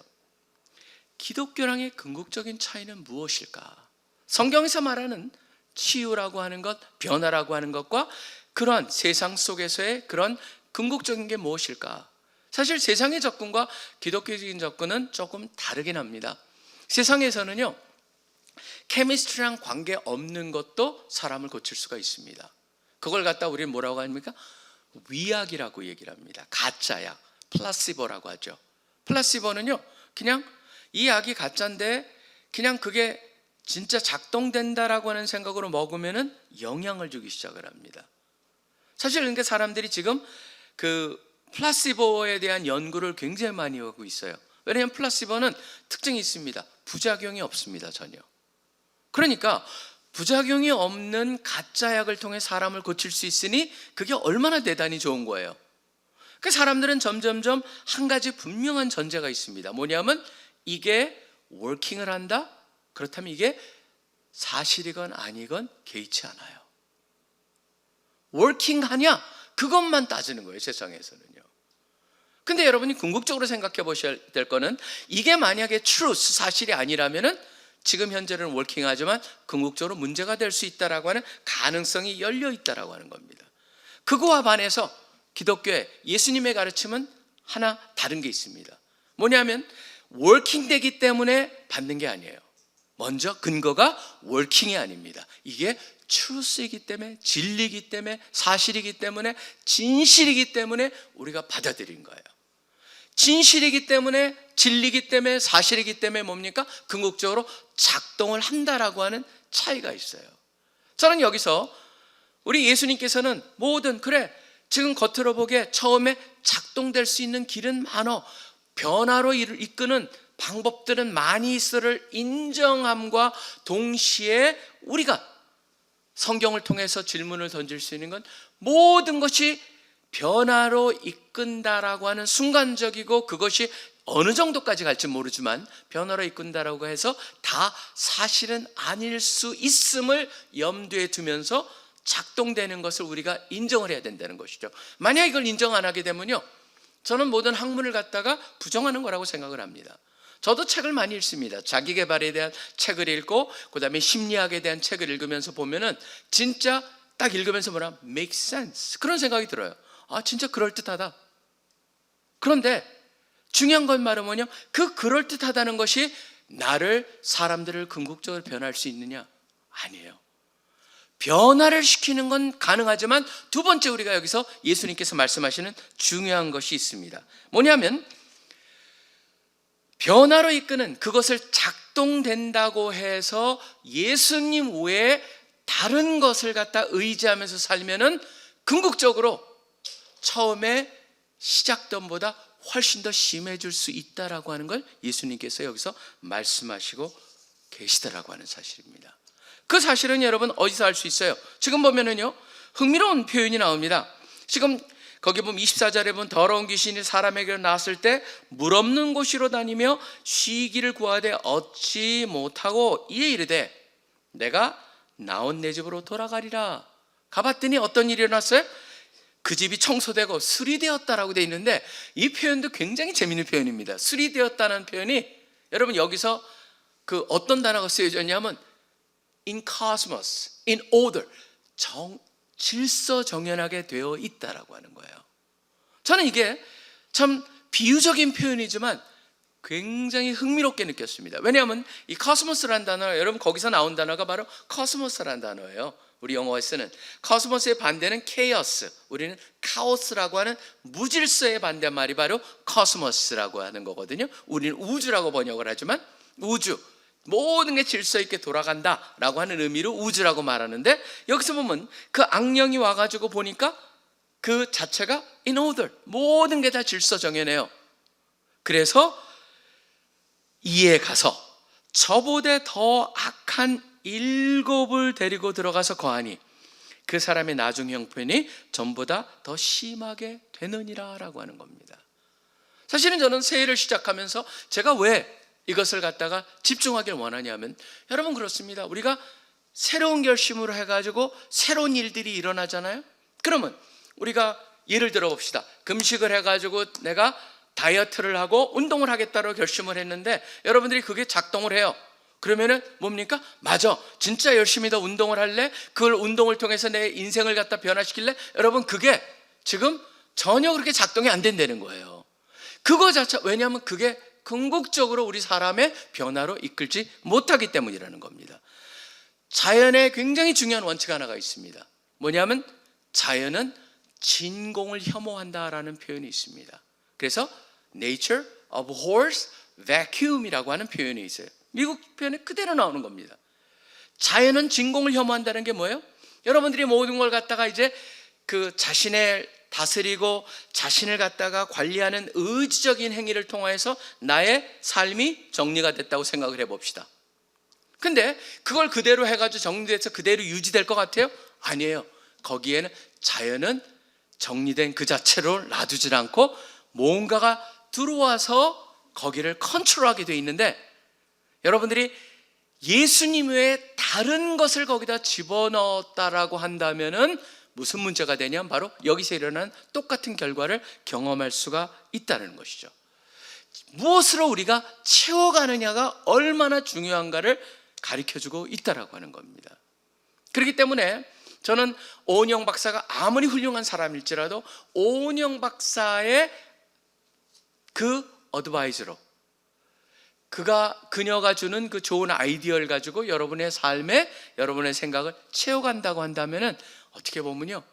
기독교랑의 궁극적인 차이는 무엇일까? 성경에서 말하는 치유라고 하는 것, 변화라고 하는 것과 그러한 세상 속에서의 그런 궁극적인 게 무엇일까? 사실 세상의 접근과 기독교적인 접근은 조금 다르긴 합니다. 세상에서는요, 케미스트리랑 관계없는 것도 사람을 고칠 수가 있습니다. 그걸 갖다 우리는 뭐라고 합니까? 위약이라고 얘기를 합니다. 가짜약, 플라시보라고 하죠. 플라시보는요, 그냥 이 약이 가짜인데 그냥 그게 진짜 작동된다라고 하는 생각으로 먹으면은 영향을 주기 시작을 합니다. 사실 그러니까 사람들이 지금 그 플라시보에 대한 연구를 굉장히 많이 하고 있어요. 왜냐하면 플라시보는 특징이 있습니다. 부작용이 없습니다, 전혀. 그러니까 부작용이 없는 가짜 약을 통해 사람을 고칠 수 있으니 그게 얼마나 대단히 좋은 거예요. 그 사람들은 점점점 한 가지 분명한 전제가 있습니다. 뭐냐면 이게 워킹을 한다? 그렇다면 이게 사실이건 아니건 개의치 않아요. 워킹하냐? 그것만 따지는 거예요, 세상에서는요. 근데 여러분이 궁극적으로 생각해 보셔야 될 거는, 이게 만약에 truth, 사실이 아니라면은 지금 현재는 워킹하지만 궁극적으로 문제가 될 수 있다라고 하는 가능성이 열려 있다라고 하는 겁니다. 그거와 반해서 기독교의 예수님의 가르침은 하나 다른 게 있습니다. 뭐냐면 워킹되기 때문에 받는 게 아니에요. 먼저 근거가 워킹이 아닙니다. 이게 truth이기 때문에, 진리이기 때문에, 사실이기 때문에, 진실이기 때문에 우리가 받아들인 거예요. 진실이기 때문에, 진리이기 때문에, 사실이기 때문에 뭡니까? 궁극적으로 작동을 한다라고 하는 차이가 있어요. 저는 여기서 우리 예수님께서는 모든, 그래 지금 겉으로 보기에 처음에 작동될 수 있는 길은 많어, 변화로 이끄는 방법들은 많이 있어를 인정함과 동시에 우리가 성경을 통해서 질문을 던질 수 있는 건 모든 것이 변화로 이끈다라고 하는 순간적이고 그것이 어느 정도까지 갈지 모르지만 변화로 이끈다라고 해서 다 사실은 아닐 수 있음을 염두에 두면서 작동되는 것을 우리가 인정을 해야 된다는 것이죠. 만약 이걸 인정 안 하게 되면요, 저는 모든 학문을 갖다가 부정하는 거라고 생각을 합니다. 저도 책을 많이 읽습니다. 자기개발에 대한 책을 읽고 그 다음에 심리학에 대한 책을 읽으면서 보면은 진짜 딱 읽으면서 뭐라 make sense 그런 생각이 들어요. 아, 진짜 그럴듯하다. 그런데 중요한 건 말하면요, 그 그럴듯하다는 것이 나를, 사람들을 궁극적으로 변할 수 있느냐? 아니에요. 변화를 시키는 건 가능하지만 두 번째 우리가 여기서 예수님께서 말씀하시는 중요한 것이 있습니다. 뭐냐면 변화로 이끄는 그것을 작동된다고 해서 예수님 외에 다른 것을 갖다 의지하면서 살면은 궁극적으로 처음에 시작던 보다 훨씬 더 심해질 수 있다라고 하는 걸 예수님께서 여기서 말씀하시고 계시다라고 하는 사실입니다. 그 사실은 여러분 어디서 알 수 있어요? 지금 보면은요, 흥미로운 표현이 나옵니다. 지금 거기 보면 24절에 보면 더러운 귀신이 사람에게 나왔을 때 물 없는 곳으로 다니며 쉬기를 구하되 얻지 못하고 이에 이르되 내가 나온 내 집으로 돌아가리라. 가봤더니 어떤 일이 일어났어요? 그 집이 청소되고 수리되었다라고 되어 있는데 이 표현도 굉장히 재미있는 표현입니다. 수리되었다는 표현이 여러분 여기서 그 어떤 단어가 쓰여졌냐면 in cosmos, in order, 질서정연하게 되어 있다라고 하는 거예요. 저는 이게 참 비유적인 표현이지만 굉장히 흥미롭게 느꼈습니다. 왜냐하면 이 코스모스라는 단어, 여러분 거기서 나온 단어가 바로 코스모스라는 단어예요. 우리 영어에 쓰는 코스모스의 반대는 케이오스, 우리는 카오스라고 하는 무질서의 반대말이 바로 코스모스라고 하는 거거든요. 우리는 우주라고 번역을 하지만 우주, 모든 게 질서 있게 돌아간다라고 하는 의미로 우주라고 말하는데 여기서 보면 그 악령이 와가지고 보니까 그 자체가 in order, 모든 게 다 질서정연해요. 그래서 이에 가서 저보다 더 악한 7을 데리고 들어가서 거하니 그 사람의 나중 형편이 전보다 더 심하게 되느니라 라고 하는 겁니다. 사실은 저는 새해를 시작하면서 제가 왜 이것을 갖다가 집중하길 원하냐면 여러분 그렇습니다. 우리가 새로운 결심으로 해가지고 새로운 일들이 일어나잖아요. 그러면 우리가 예를 들어 봅시다. 금식을 해가지고 내가 다이어트를 하고 운동을 하겠다고 결심을 했는데 여러분들이 그게 작동을 해요. 그러면은 뭡니까? 맞아, 진짜 열심히 더 운동을 할래? 그걸 운동을 통해서 내 인생을 갖다 변화시킬래? 여러분 그게 지금 전혀 그렇게 작동이 안 된다는 거예요. 그거 자체, 왜냐하면 그게 궁극적으로 우리 사람의 변화로 이끌지 못하기 때문이라는 겁니다. 자연에 굉장히 중요한 원칙 하나가 있습니다. 뭐냐면 자연은 진공을 혐오한다라는 표현이 있습니다. 그래서 nature abhors vacuum이라고 하는 표현이 있어요. 미국 표현에 그대로 나오는 겁니다. 자연은 진공을 혐오한다는 게 뭐예요? 여러분들이 모든 걸 갖다가 이제 그 자신을 다스리고 자신을 갖다가 관리하는 의지적인 행위를 통해서 나의 삶이 정리가 됐다고 생각을 해봅시다. 근데 그걸 그대로 해가지고 정리돼서 그대로 유지될 것 같아요? 아니에요. 거기에는 자연은 정리된 그 자체로 놔두질 않고 뭔가가 들어와서 거기를 컨트롤하게 돼 있는데 여러분들이 예수님 외에 다른 것을 거기다 집어넣었다라고 한다면은 무슨 문제가 되냐면 바로 여기서 일어나는 똑같은 결과를 경험할 수가 있다는 것이죠. 무엇으로 우리가 채워가느냐가 얼마나 중요한가를 가르쳐주고 있다라고 하는 겁니다. 그렇기 때문에 저는 오은영 박사가 아무리 훌륭한 사람일지라도 오은영 박사의 그 어드바이저로 그녀가 주는 그 좋은 아이디어를 가지고 여러분의 삶에 여러분의 생각을 채워간다고 한다면은 어떻게 보면요,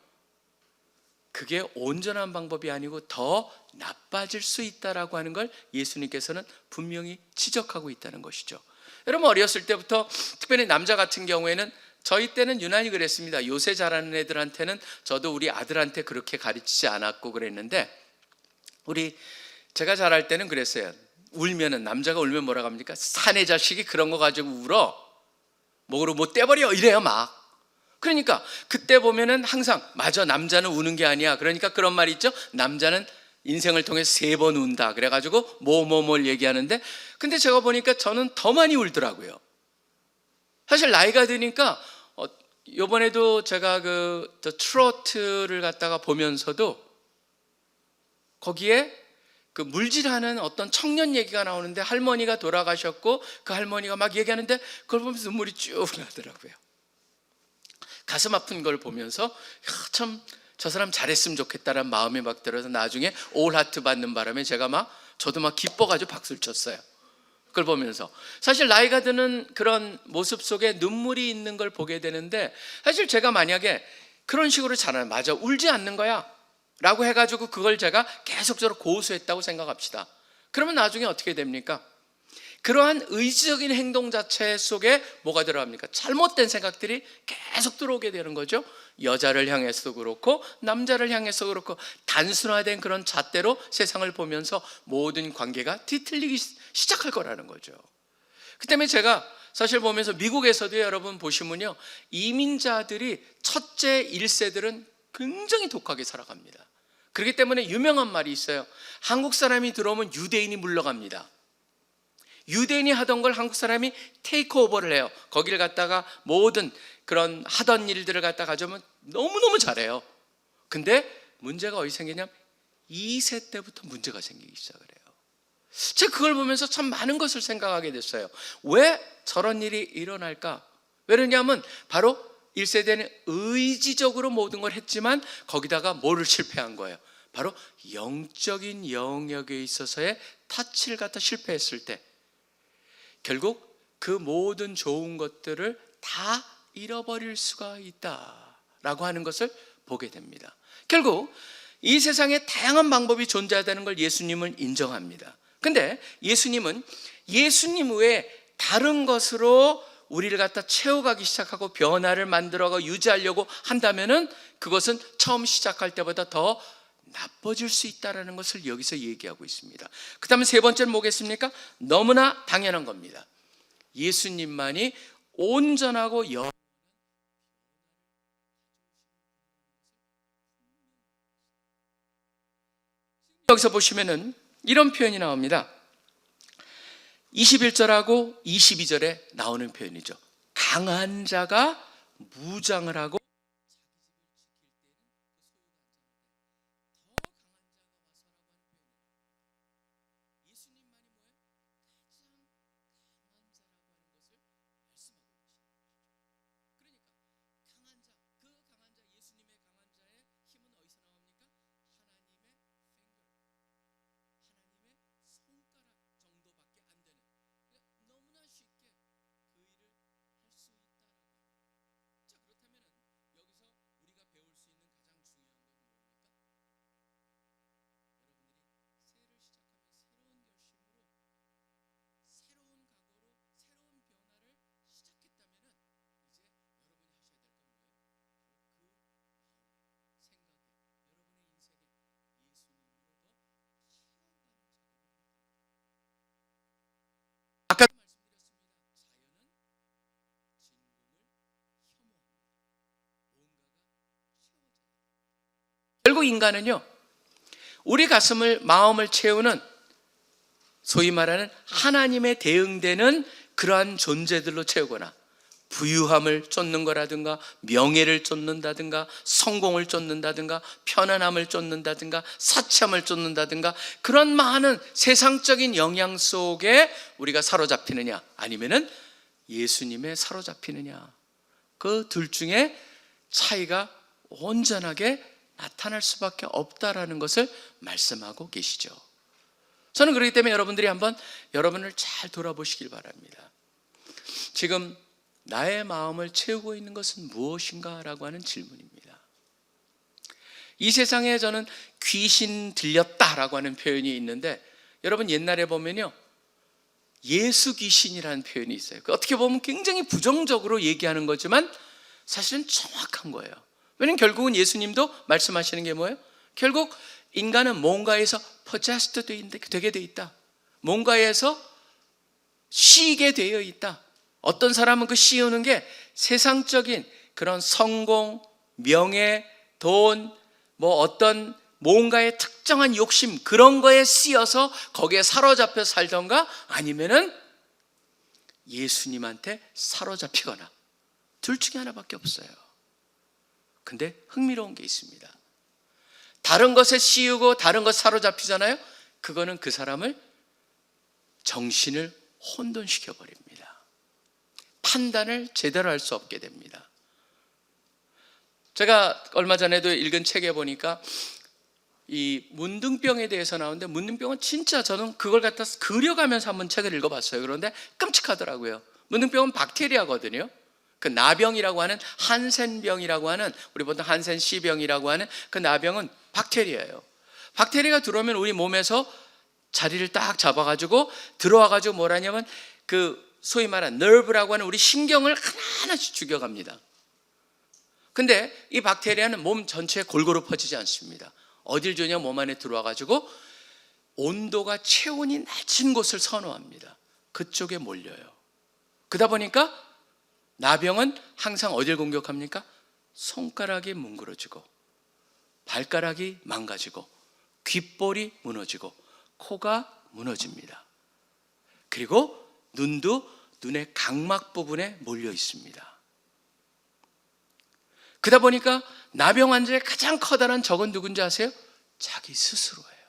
그게 온전한 방법이 아니고 더 나빠질 수 있다라고 하는 걸 예수님께서는 분명히 지적하고 있다는 것이죠. 여러분 어렸을 때부터 특별히 남자 같은 경우에는 저희 때는 유난히 그랬습니다. 요새 자라는 애들한테는 저도 우리 아들한테 그렇게 가르치지 않았고 그랬는데 제가 자랄 때는 그랬어요. 울면은 남자가 울면 뭐라고 합니까? 사내 자식이 그런 거 가지고 울어 목으로 못 떼버려 이래요 막. 그러니까 그때 보면은 항상 맞아, 남자는 우는 게 아니야. 그러니까 그런 말이 있죠. 남자는 인생을 통해서 3번 운다. 그래가지고 뭘 얘기하는데, 근데 제가 보니까 저는 더 많이 울더라고요. 사실 나이가 드니까 이번에도 제가 저 트로트를 갖다가 보면서도 거기에 그 물질하는 어떤 청년 얘기가 나오는데, 할머니가 돌아가셨고 그 할머니가 막 얘기하는데 그걸 보면서 눈물이 쭉 나더라고요. 가슴 아픈 걸 보면서 참 저 사람 잘했으면 좋겠다라는 마음이 막 들어서 나중에 올 하트 받는 바람에 저도 막 기뻐가지고 박수를 쳤어요. 그걸 보면서 사실 나이가 드는 그런 모습 속에 눈물이 있는 걸 보게 되는데, 사실 제가 만약에 그런 식으로 잘하면 맞아, 울지 않는 거야 라고 해가지고 그걸 제가 계속적으로 고수했다고 생각합시다. 그러면 나중에 어떻게 됩니까? 그러한 의지적인 행동 자체 속에 뭐가 들어갑니까? 잘못된 생각들이 계속 들어오게 되는 거죠. 여자를 향해서도 그렇고 남자를 향해서 그렇고 단순화된 그런 잣대로 세상을 보면서 모든 관계가 뒤틀리기 시작할 거라는 거죠. 그 때문에 제가 사실 보면서 미국에서도 여러분 보시면요, 이민자들이 첫째 1세들은 굉장히 독하게 살아갑니다. 그렇기 때문에 유명한 말이 있어요. 한국 사람이 들어오면 유대인이 물러갑니다. 유대인이 하던 걸 한국 사람이 테이크 오버를 해요. 거기를 갖다가 모든 그런 하던 일들을 갖다 가져오면 너무너무 잘해요. 근데 문제가 어디 생기냐면 2세 때부터 문제가 생기기 시작을 해요. 제가 그걸 보면서 참 많은 것을 생각하게 됐어요. 왜 저런 일이 일어날까? 왜냐하면 바로 1세대는 의지적으로 모든 걸 했지만 거기다가 뭐를 실패한 거예요? 바로 영적인 영역에 있어서의 타치를 갖다 실패했을 때 결국 그 모든 좋은 것들을 다 잃어버릴 수가 있다라고 하는 것을 보게 됩니다. 결국 이 세상에 다양한 방법이 존재하다는 걸 예수님은 인정합니다. 근데 예수님은 예수님 외에 다른 것으로 우리를 갖다 채워가기 시작하고 변화를 만들어가 유지하려고 한다면은 그것은 처음 시작할 때보다 더 나빠질 수 있다는 것을 여기서 얘기하고 있습니다. 그 다음에 세 번째는 뭐겠습니까? 너무나 당연한 겁니다. 예수님만이 온전하고 여기서 보시면은 이런 표현이 나옵니다. 21절하고 22절에 나오는 표현이죠. 강한 자가 무장을 하고 아까 결국 인간은요, 우리 가슴을 마음을 채우는 소위 말하는 하나님에 대응되는 그러한 존재들로 채우거나 부유함을 쫓는 거라든가 명예를 쫓는다든가 성공을 쫓는다든가 편안함을 쫓는다든가 사치함을 쫓는다든가 그런 많은 세상적인 영향 속에 우리가 사로잡히느냐 아니면은 예수님에 사로잡히느냐, 그 둘 중에 차이가 온전하게 나타날 수밖에 없다라는 것을 말씀하고 계시죠. 저는 그렇기 때문에 여러분들이 한번 여러분을 잘 돌아보시길 바랍니다. 지금 나의 마음을 채우고 있는 것은 무엇인가 라고 하는 질문입니다. 이 세상에 저는 귀신 들렸다라고 하는 표현이 있는데, 여러분 옛날에 보면요, 예수 귀신이라는 표현이 있어요. 어떻게 보면 굉장히 부정적으로 얘기하는 거지만 사실은 정확한 거예요. 왜냐하면 결국은 예수님도 말씀하시는 게 뭐예요? 결국 인간은 뭔가에서 possessed 되게 되어 있다. 뭔가에서 씌게 되어 있다. 어떤 사람은 그 씌우는 게 세상적인 그런 성공, 명예, 돈, 뭐 어떤 뭔가의 특정한 욕심, 그런 거에 쓰여서 거기에 사로잡혀 살던가, 아니면은 예수님한테 사로잡히거나, 둘 중에 하나밖에 없어요. 근데 흥미로운 게 있습니다. 다른 것에 씌우고 다른 것 사로잡히잖아요. 그거는 그 사람을, 정신을 혼돈시켜 버립니다. 판단을 제대로 할 수 없게 됩니다. 제가 얼마 전에도 읽은 책에 보니까 이 문둥병에 대해서 나오는데, 문둥병은 진짜 저는 그걸 갖다 그려가면서 한번 책을 읽어봤어요. 그런데 끔찍하더라고요. 문둥병은 박테리아거든요. 그 나병이라고 하는, 한센병이라고 하는, 우리 보통 한센 C병이라고 하는 그 나병은 박테리아예요. 박테리아가 들어오면 우리 몸에서 자리를 딱 잡아가지고 들어와가지고 뭘 하냐면, 그 소위 말하는 너브라고 하는 우리 신경을 하나하나씩 죽여갑니다. 근데 이 박테리아는 몸 전체에 골고루 퍼지지 않습니다. 어딜 주냐, 몸 안에 들어와가지고 온도가 체온이 낮은 곳을 선호합니다. 그쪽에 몰려요. 그러다 보니까 나병은 항상 어딜 공격합니까? 손가락이 뭉그러지고, 발가락이 망가지고, 귓볼이 무너지고, 코가 무너집니다. 그리고 눈도 눈의 각막 부분에 몰려 있습니다. 그러다 보니까 나병 환자의 가장 커다란 적은 누군지 아세요? 자기 스스로예요.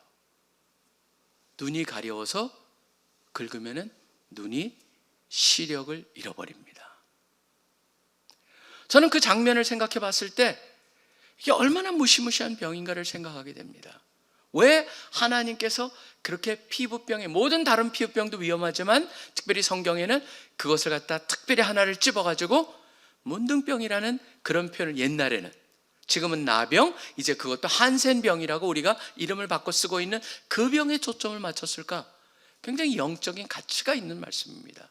눈이 가려워서 긁으면 눈이 시력을 잃어버립니다. 저는 그 장면을 생각해 봤을 때 이게 얼마나 무시무시한 병인가를 생각하게 됩니다. 왜 하나님께서 그렇게 피부병에, 모든 다른 피부병도 위험하지만 특별히 성경에는 그것을 갖다 특별히 하나를 찝어가지고 문둥병이라는 그런 표현을, 옛날에는, 지금은 나병, 이제 그것도 한센병이라고 우리가 이름을 바꿔 쓰고 있는 그 병에 초점을 맞췄을까? 굉장히 영적인 가치가 있는 말씀입니다.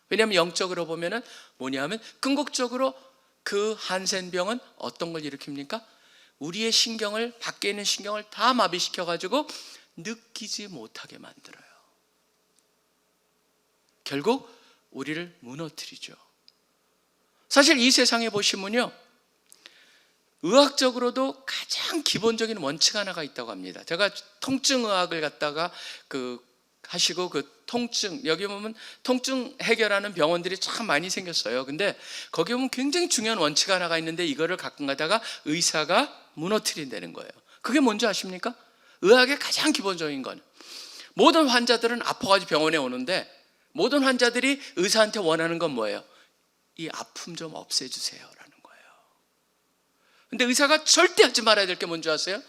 왜냐하면 영적으로 보면은 뭐냐면, 궁극적으로 그 한센병은 어떤 걸 일으킵니까? 우리의 신경을, 밖에 있는 신경을 다 마비시켜가지고 느끼지 못하게 만들어요. 결국 우리를 무너뜨리죠. 사실 이 세상에 보시면요, 의학적으로도 가장 기본적인 원칙 하나가 있다고 합니다. 제가 통증의학을 갖다가 하시고, 그 통증, 여기 보면 통증 해결하는 병원들이 참 많이 생겼어요. 근데 거기 보면 굉장히 중요한 원칙 하나가 있는데, 이거를 가끔 가다가 의사가 무너뜨린다는 거예요. 그게 뭔지 아십니까? 의학의 가장 기본적인 건, 모든 환자들은 아파가지고 병원에 오는데, 모든 환자들이 의사한테 원하는 건 뭐예요? 이 아픔 좀 없애주세요 라는 거예요. 근데 의사가 절대 하지 말아야 될 게 뭔지 아세요?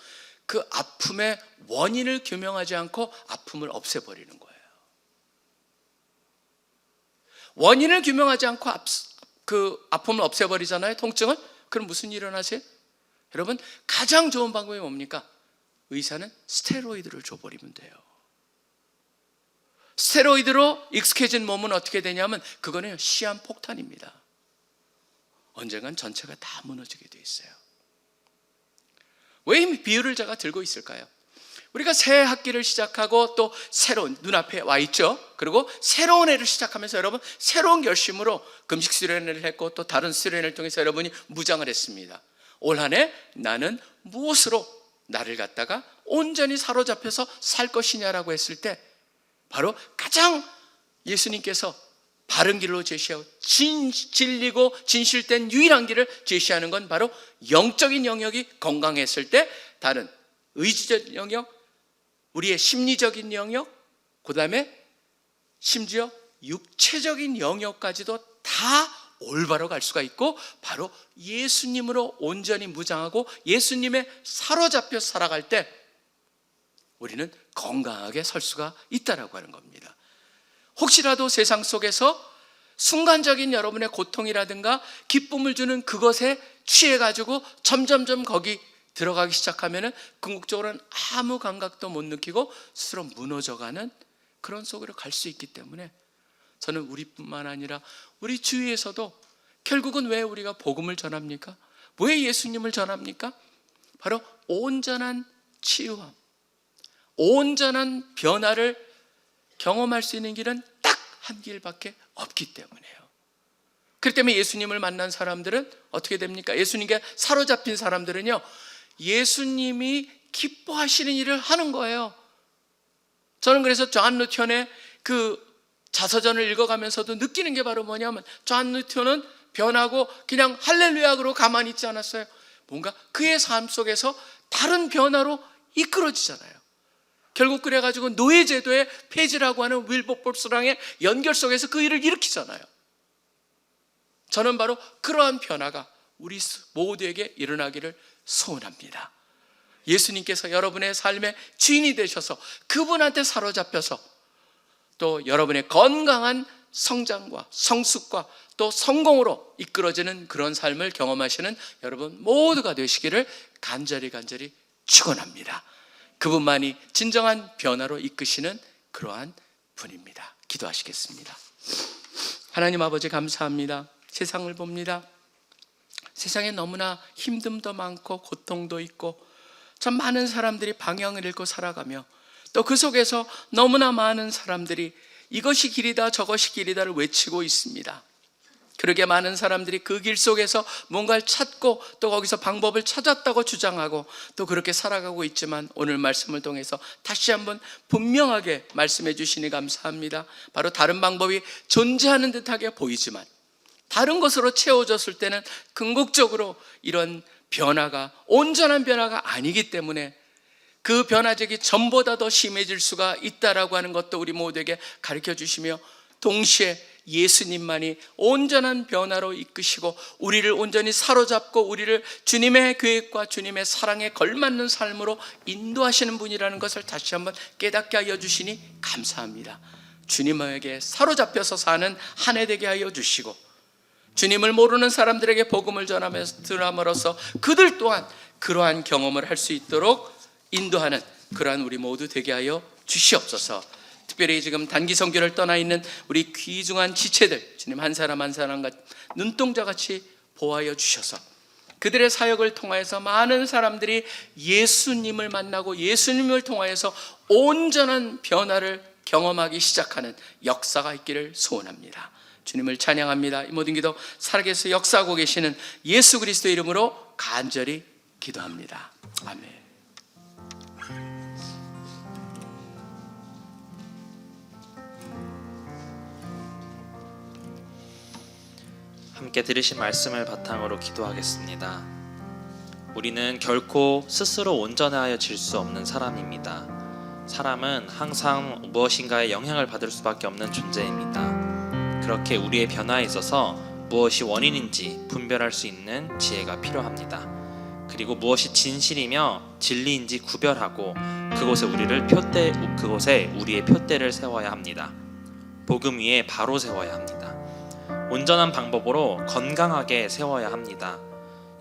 그 아픔의 원인을 규명하지 않고 아픔을 없애버리는 거예요. 원인을 규명하지 않고 그 아픔을 없애버리잖아요, 통증을. 그럼 무슨 일이 일어나세요? 여러분, 가장 좋은 방법이 뭡니까? 의사는 스테로이드를 줘버리면 돼요. 스테로이드로 익숙해진 몸은 어떻게 되냐면, 그거는 시한폭탄입니다. 언젠간 전체가 다 무너지게 돼 있어요. 왜 이 비유를 제가 들고 있을까요? 우리가 새 학기를 시작하고 또 새로운, 눈앞에 와 있죠. 그리고 새로운 해를 시작하면서 여러분, 새로운 결심으로 금식 수련회를 했고, 또 다른 수련회를 통해서 여러분이 무장을 했습니다. 올 한 해 나는 무엇으로 나를 갖다가 온전히 사로잡혀서 살 것이냐라고 했을 때, 바로 가장 예수님께서 바른 길로 제시하고 진리고 진실된 유일한 길을 제시하는 건 바로 영적인 영역이 건강했을 때, 다른 의지적 영역, 우리의 심리적인 영역, 그 다음에 심지어 육체적인 영역까지도 다 올바로 갈 수가 있고, 바로 예수님으로 온전히 무장하고 예수님에 사로잡혀 살아갈 때 우리는 건강하게 설 수가 있다라고 하는 겁니다. 혹시라도 세상 속에서 순간적인 여러분의 고통이라든가 기쁨을 주는 그것에 취해가지고 점점점 거기 들어가기 시작하면은 궁극적으로는 아무 감각도 못 느끼고 스스로 무너져가는 그런 속으로 갈 수 있기 때문에, 저는 우리뿐만 아니라 우리 주위에서도 결국은 왜 우리가 복음을 전합니까? 왜 예수님을 전합니까? 바로 온전한 치유함, 온전한 변화를 경험할 수 있는 길은 딱 한 길밖에 없기 때문에요. 그렇기 때문에 예수님을 만난 사람들은 어떻게 됩니까? 예수님께 사로잡힌 사람들은요, 예수님이 기뻐하시는 일을 하는 거예요. 저는 그래서 존 누턴의 그 자서전을 읽어가면서도 느끼는 게 바로 뭐냐면, 존 누턴은 변하고 그냥 할렐루야로 가만히 있지 않았어요. 뭔가 그의 삶 속에서 다른 변화로 이끌어지잖아요. 결국 그래가지고 노예제도의 폐지라고 하는 윌버포스랑의 연결 속에서 그 일을 일으키잖아요. 저는 바로 그러한 변화가 우리 모두에게 일어나기를 소원합니다. 예수님께서 여러분의 삶의 주인이 되셔서 그분한테 사로잡혀서 또 여러분의 건강한 성장과 성숙과 또 성공으로 이끌어지는 그런 삶을 경험하시는 여러분 모두가 되시기를 간절히 축원합니다. 그분만이 진정한 변화로 이끄시는 그러한 분입니다. 기도하시겠습니다. 하나님 아버지, 감사합니다. 세상을 봅니다. 세상에 너무나 힘듦도 많고 고통도 있고 참 많은 사람들이 방향을 잃고 살아가며 또 그 속에서 너무나 많은 사람들이 이것이 길이다 저것이 길이다를 외치고 있습니다. 그렇게 많은 사람들이 그 길 속에서 뭔가를 찾고 또 거기서 방법을 찾았다고 주장하고 또 그렇게 살아가고 있지만, 오늘 말씀을 통해서 다시 한번 분명하게 말씀해 주시니 감사합니다. 바로 다른 방법이 존재하는 듯하게 보이지만 다른 것으로 채워졌을 때는 궁극적으로 이런 변화가 온전한 변화가 아니기 때문에 그 변화적이 전보다 더 심해질 수가 있다라고 하는 것도 우리 모두에게 가르쳐 주시며, 동시에 예수님만이 온전한 변화로 이끄시고 우리를 온전히 사로잡고 우리를 주님의 계획과 주님의 사랑에 걸맞는 삶으로 인도하시는 분이라는 것을 다시 한번 깨닫게 하여 주시니 감사합니다. 주님에게 사로잡혀서 사는 한 해 되게 하여 주시고, 주님을 모르는 사람들에게 복음을 전함으로써 그들 또한 그러한 경험을 할 수 있도록 인도하는 그러한 우리 모두 되게 하여 주시옵소서. 특별히 지금 단기 선교를 떠나 있는 우리 귀중한 지체들, 주님 한 사람 한 사람 눈동자같이 보호하여 주셔서 그들의 사역을 통하여서 많은 사람들이 예수님을 만나고 예수님을 통하여서 온전한 변화를 경험하기 시작하는 역사가 있기를 소원합니다. 주님을 찬양합니다. 이 모든 기도 살아계셔 역사하고 계시는 예수 그리스도의 이름으로 간절히 기도합니다. 아멘. 함께 들으신 말씀을 바탕으로 기도하겠습니다. 우리는 결코 스스로 온전하여질 수 없는 사람입니다. 사람은 항상 무엇인가에 영향을 받을 수밖에 없는 존재입니다. 그렇게 우리의 변화에 있어서 무엇이 원인인지 분별할 수 있는 지혜가 필요합니다. 그리고 무엇이 진실이며 진리인지 구별하고 그곳에 우리의 표대를 세워야 합니다. 복음 위에 바로 세워야 합니다. 온전한 방법으로 건강하게 세워야 합니다.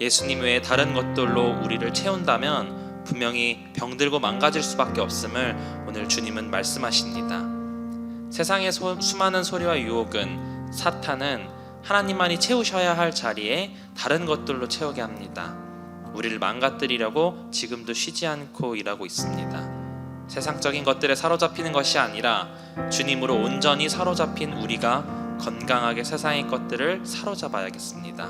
예수님 외에 다른 것들로 우리를 채운다면 분명히 병들고 망가질 수밖에 없음을 오늘 주님은 말씀하십니다. 세상의 수많은 소리와 유혹은, 사탄은 하나님만이 채우셔야 할 자리에 다른 것들로 채우게 합니다. 우리를 망가뜨리려고 지금도 쉬지 않고 일하고 있습니다. 세상적인 것들에 사로잡히는 것이 아니라 주님으로 온전히 사로잡힌 우리가 건강하게 세상의 것들을 사로잡아야겠습니다.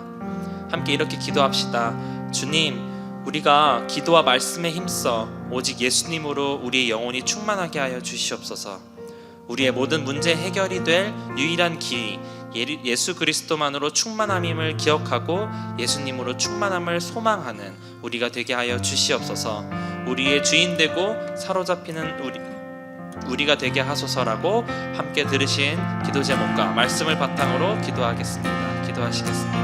함께 이렇게 기도합시다. 주님, 우리가 기도와 말씀에 힘써 오직 예수님으로 우리의 영혼이 충만하게 하여 주시옵소서. 우리의 모든 문제 해결이 될 유일한 길이 예수 그리스도만으로 충만함임을 기억하고 예수님으로 충만함을 소망하는 우리가 되게 하여 주시옵소서. 우리의 주인 되고 사로잡히는 우리가 되게 하소서라고 함께 들으신 기도 제목과 말씀을 바탕으로 기도하겠습니다. 기도하시겠습니다.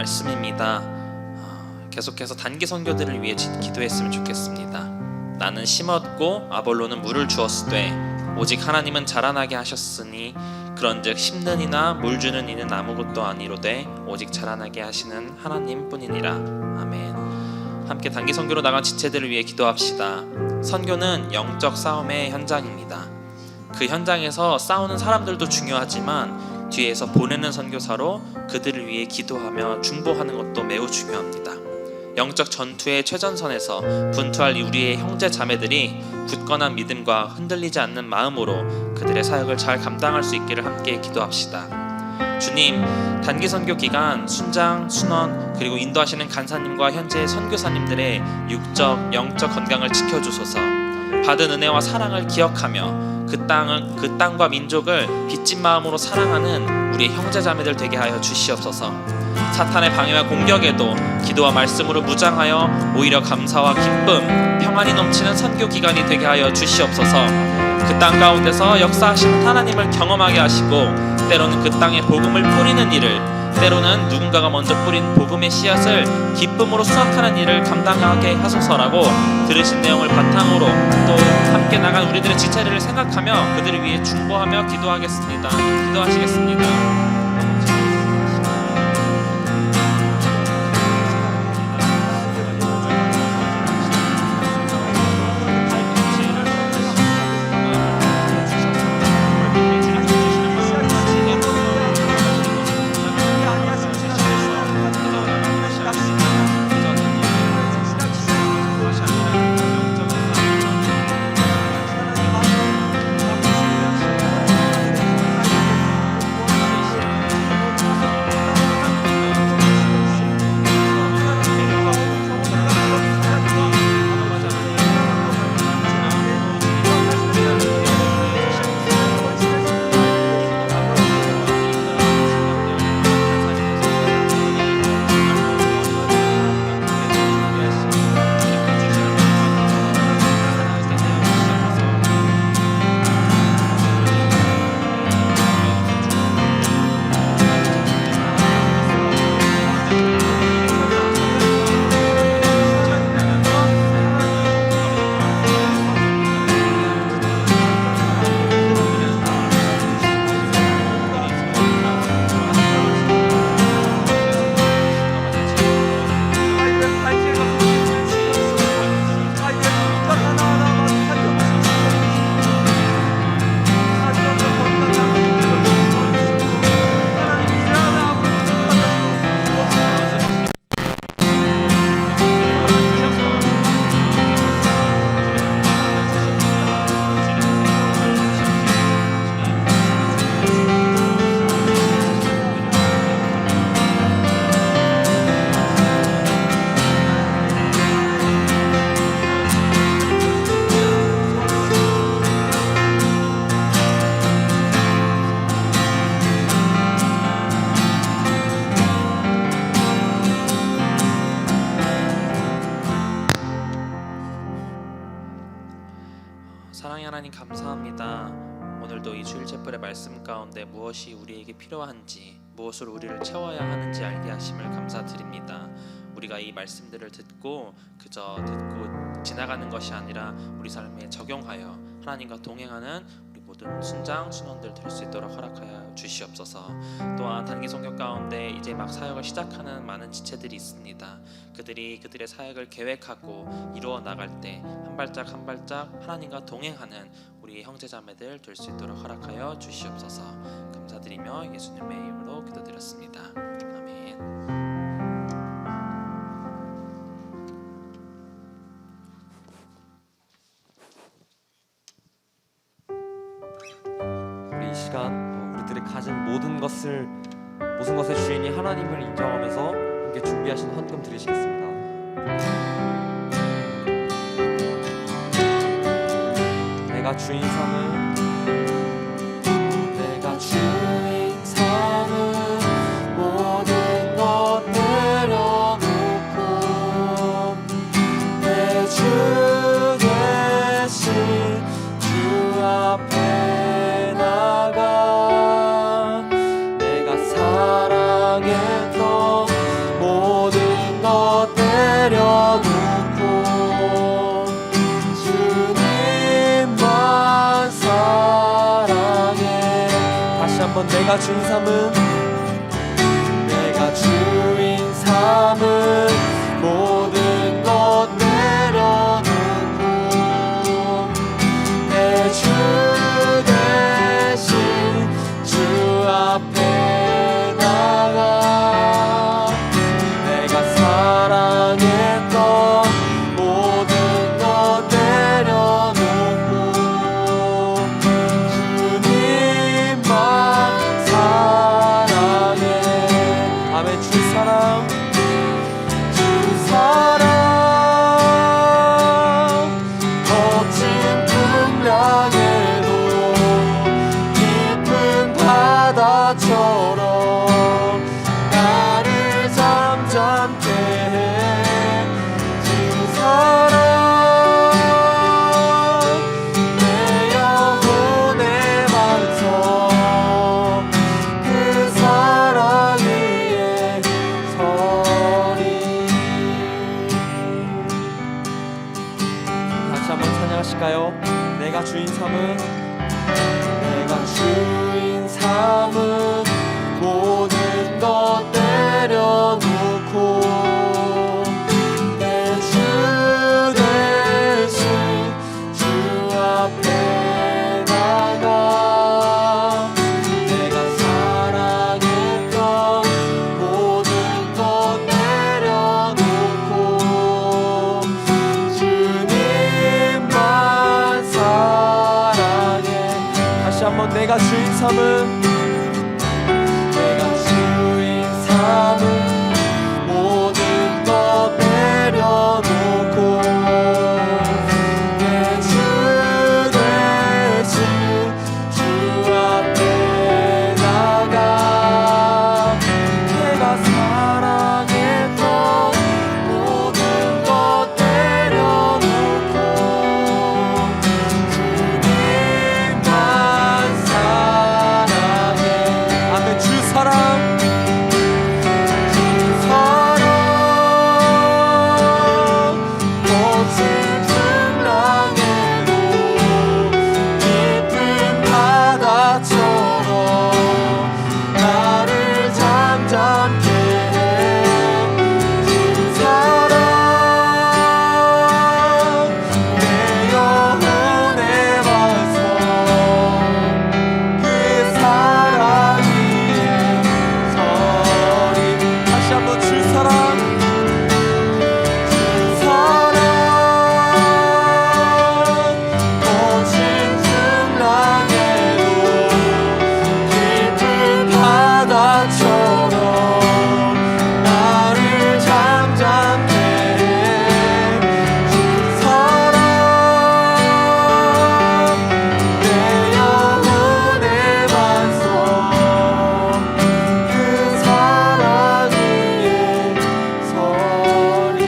말씀입니다. 계속해서 단기 선교들을 위해 기도했으면 좋겠습니다. 나는 심었고 아볼로는 물을 주었으되 오직 하나님은 자라나게 하셨으니 그런즉 심는 이나 물 주는 이는 아무것도 아니로되 오직 자라나게 하시는 하나님뿐이니라. 아멘. 함께 단기 선교로 나간 지체들을 위해 기도합시다. 선교는 영적 싸움의 현장입니다. 그 현장에서 싸우는 사람들도 중요하지만 뒤에서 보내는 선교사로 그들을 위해 기도하며 중보하는 것도 매우 중요합니다. 영적 전투의 최전선에서 분투할 우리의 형제 자매들이 굳건한 믿음과 흔들리지 않는 마음으로 그들의 사역을 잘 감당할 수 있기를 함께 기도합시다. 주님, 단기 선교 기간 순장, 순원 그리고 인도하시는 간사님과 현재 선교사님들의 육적, 영적 건강을 지켜주소서. 받은 은혜와 사랑을 기억하며 그 땅과 민족을 빚진 마음으로 사랑하는 우리의 형제자매들 되게 하여 주시옵소서. 사탄의 방해와 공격에도 기도와 말씀으로 무장하여 오히려 감사와 기쁨, 평안이 넘치는 선교 기간이 되게 하여 주시옵소서. 그 땅 가운데서 역사하시는 하나님을 경험하게 하시고 때로는 그 땅에 복음을 뿌리는 일을, 때로는 누군가가 먼저 뿌린 복음의 씨앗을 기쁨으로 수확하는 일을 감당하게 하소서라고 들으신 내용을 바탕으로 또 함께 나간 우리들의 지체를 생각하며 그들을 위해 중보하며 기도하겠습니다. 기도하시겠습니다. 사랑의 하나님 감사합니다. 오늘도 이 주일 촛불의 말씀 가운데 무엇이 우리에게 필요한지, 무엇으로 우리를 채워야 하는지 알게 하심을 감사드립니다. 우리가 이 말씀들을 듣고 그저 듣고 지나가는 것이 아니라 우리 삶에 적용하여 하나님과 동행하는 우리 모든 순장 순원들 될 수 있도록 허락하여 주시옵소서. 또한 단기 선교 가운데 이제 막 사역을 시작하는 많은 지체들이 있습니다. 그들이 그들의 사역을 계획하고 이루어 나갈 때 한 발짝 한 발짝 하나님과 동행하는 우리 형제자매들 될 수 있도록 허락하여 주시옵소서. 감사드리며 예수님의 이름으로 기도드렸습니다. 아멘. 우리 이 시간 우리들이 가진 모든 것의 주인이 하나님을 인정하면서 함께 준비하신 헌금 드리시겠습니다. 내가 주인 삼은 모든 것 내려놓고 내 주 대신 주 앞에 나가 내가 사랑했던 내가 주인 삼은 내가 주인 삼은 모든 것 내려놓고 내 주 대신 주 앞에 나가 내가 사랑했던 모든 것 내려놓고 주님만 사랑해. 아멘. 주 사랑 주 사랑 거친 풍랑에도 깊은 바다처럼 나를 잠잠케 해. 주 사랑 내 영혼의 반석 그 사랑 위에 서리. 다시 한번 찬양하실까요? 내가 주인 삼은 내가 주인 삼은 모든 것 내려놓고 내 주 대신 주 앞에 나가 내가 사랑했던 모든 것 내려놓고 주님만 사랑해. 다시 한번 내가 주인 삼은 내가 주인 삼은 모든 것 내려놓고 내 주 대신 주 앞에 나가 내가 사랑했던 모든 것 내려놓고 주님만 사랑해. 아멘. 주 사랑 주 사랑 거친 풍랑에도 깊은 바다처럼 나를 잠잠케 해. 주 사랑 내 영혼의 반석 그 사랑 위에 서리. 다시 한번 주 사랑 주 사랑 거친 풍랑에도 깊은 바다처럼 나를 잠잠케 해. 주 사랑 내 영혼의 반석 그 사랑 위에 서리.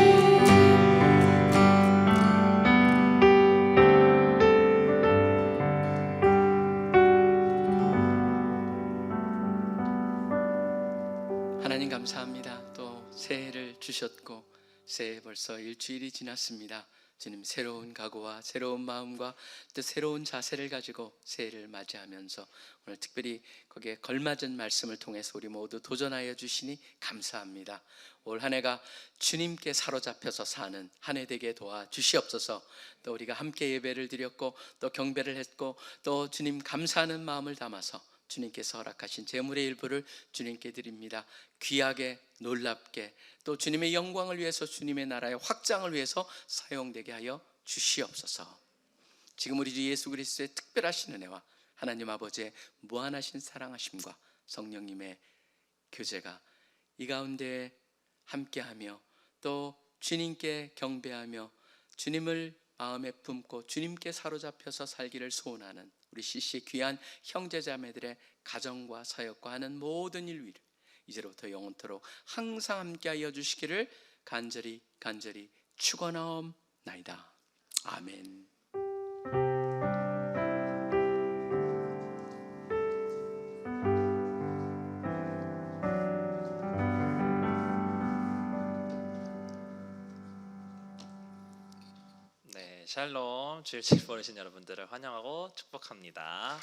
하나님 감사합니다. 또 새해를 주셨고 새해 벌써 일주일이 지났습니다. 주님 새로운 각오와 새로운 마음과 또 새로운 자세를 가지고 새해를 맞이하면서 오늘 특별히 거기에 걸맞은 말씀을 통해서 우리 모두 도전하여 주시니 감사합니다. 올 한 해가 주님께 사로잡혀서 사는 한 해 되게 도와주시옵소서. 또 우리가 함께 예배를 드렸고 또 경배를 했고 또 주님 감사하는 마음을 담아서 주님께서 허락하신 재물의 일부를 주님께 드립니다. 귀하게 놀랍게 또 주님의 영광을 위해서 주님의 나라의 확장을 위해서 사용되게 하여 주시옵소서. 지금 우리 주 예수 그리스도의 특별하신 은혜와 하나님 아버지의 무한하신 사랑하심과 성령님의 교제가 이 가운데 함께하며 또 주님께 경배하며 주님을 마음에 품고 주님께 사로잡혀서 살기를 소원하는 우리 CC의 귀한 형제자매들의 가정과 사역과 하는 모든 일 위를 이제로부터 영원토록 항상 함께하여 주시기를 간절히 축원하옵나이다. 아멘. 네, 샬롬 주일책 보내신 여러분들을 환영하고 축복합니다.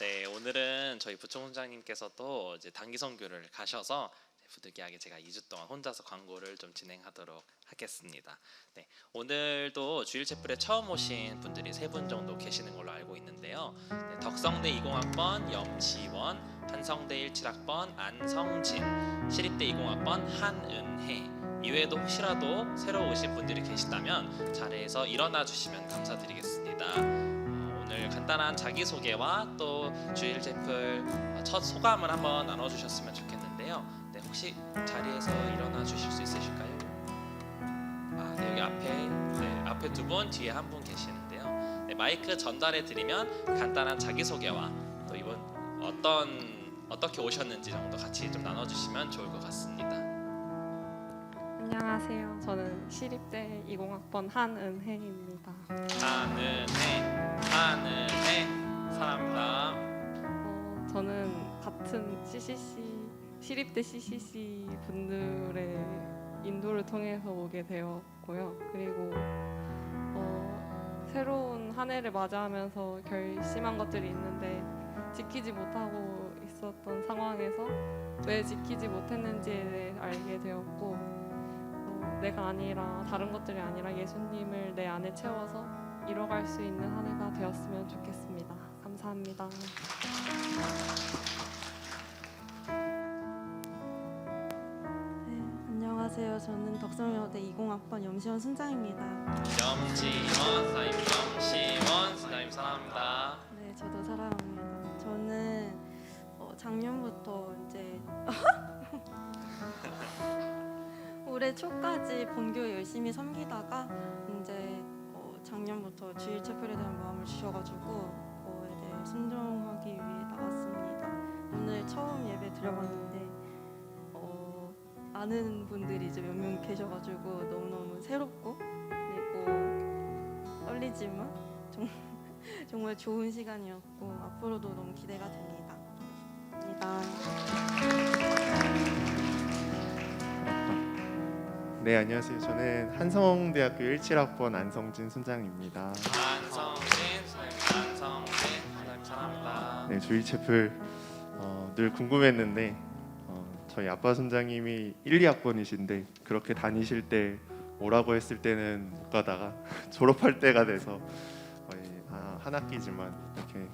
네, 오늘은 저희 부총장님께서도 이제 단기 선교를 가셔서 부득이하게 제가 2주 동안 혼자서 광고를 좀 진행하도록 하겠습니다. 네, 오늘도 주일 채플에 처음 오신 분들이 3분 정도 계시는 걸로 알고 있는데요. 네, 덕성대 20학번 염시원, 한성대 17학번 안성진, 시립대 20학번 한은혜, 이외에도 혹시라도 새로 오신 분들이 계시다면 자리에서 일어나 주시면 감사드리겠습니다. 오늘 간단한 자기소개와 또 주일 제플 첫 소감을 한번 나눠주셨으면 좋겠는데요. 네, 혹시 자리에서 일어나 주실 수 있으실까요? 네, 여기 앞에 2분, 뒤에 1분 계시는데요. 네, 마이크 전달해 드리면 간단한 자기소개와 또 이번 어떻게 오셨는지 정도 같이 좀 나눠주시면 좋을 것 같습니다. 안녕하세요. 저는 시립대 20학번 한은혜입니다. 한은혜 사랑합니다. 저는 같은 시립대 CCC 분들의 인도를 통해서 오게 되었고요. 그리고 새로운 한 해를 맞이하면서 결심한 것들이 있는데 지키지 못하고 있었던 상황에서 왜 지키지 못했는지에 대해 알게 되었고, 내가 아니라 다른 것들이 아니라 예수님을 내 안에 채워서 이뤄갈 수 있는 한 해가 되었으면 좋겠습니다. 감사합니다. 네, 안녕하세요. 저는 덕성여대 20학번 염시원 순장입니다. 염시원 선생님 사랑합니다. 네, 저도 사랑합니다. 저는 작년부터 이제 올해 초까지 본교 열심히 섬기다가 이제 작년부터 주일 채플에 대한 마음을 주셔가지고 그거에 대해 순종하기 위해 나왔습니다. 오늘 처음 예배 드려봤는데 아는 분들이 이제 몇 명 계셔가지고 너무너무 새롭고 그리고 떨리지만 정말 좋은 시간이었고 앞으로도 너무 기대가 됩니다. 감사합니다. 네, 안녕하세요. 저는 한성대학교 17학번 안성진 순장입니다. 안성진 선생님 사랑합니다. 네, 주일 채플 늘 궁금했는데 저희 아빠 순장님이 1, 2학번이신데 그렇게 다니실 때 오라고 했을 때는 못 가다가 졸업할 때가 돼서 거의 한 학기지만 이렇게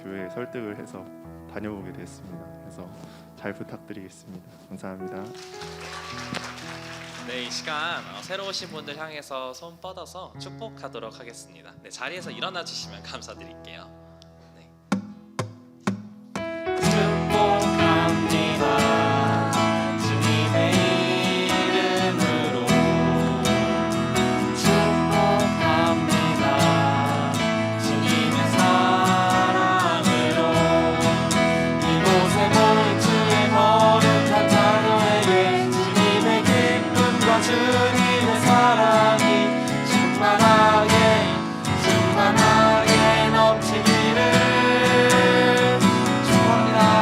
교회에 설득을 해서 다녀보게 됐습니다. 그래서 잘 부탁드리겠습니다. 감사합니다. 네, 이 시간 새로 오신 분들 향해서 손 뻗어서 축복하도록 하겠습니다. 네, 자리에서 일어나 주시면 감사드릴게요. 네. 축복합니다. 주님의 이름으로 축복합니다. 주님의 사랑으로 이곳에 모인 주의 거룩한 자녀에게 주님의 기쁨과 주님의 사랑이 충만하게 넘치기를 축복합니다.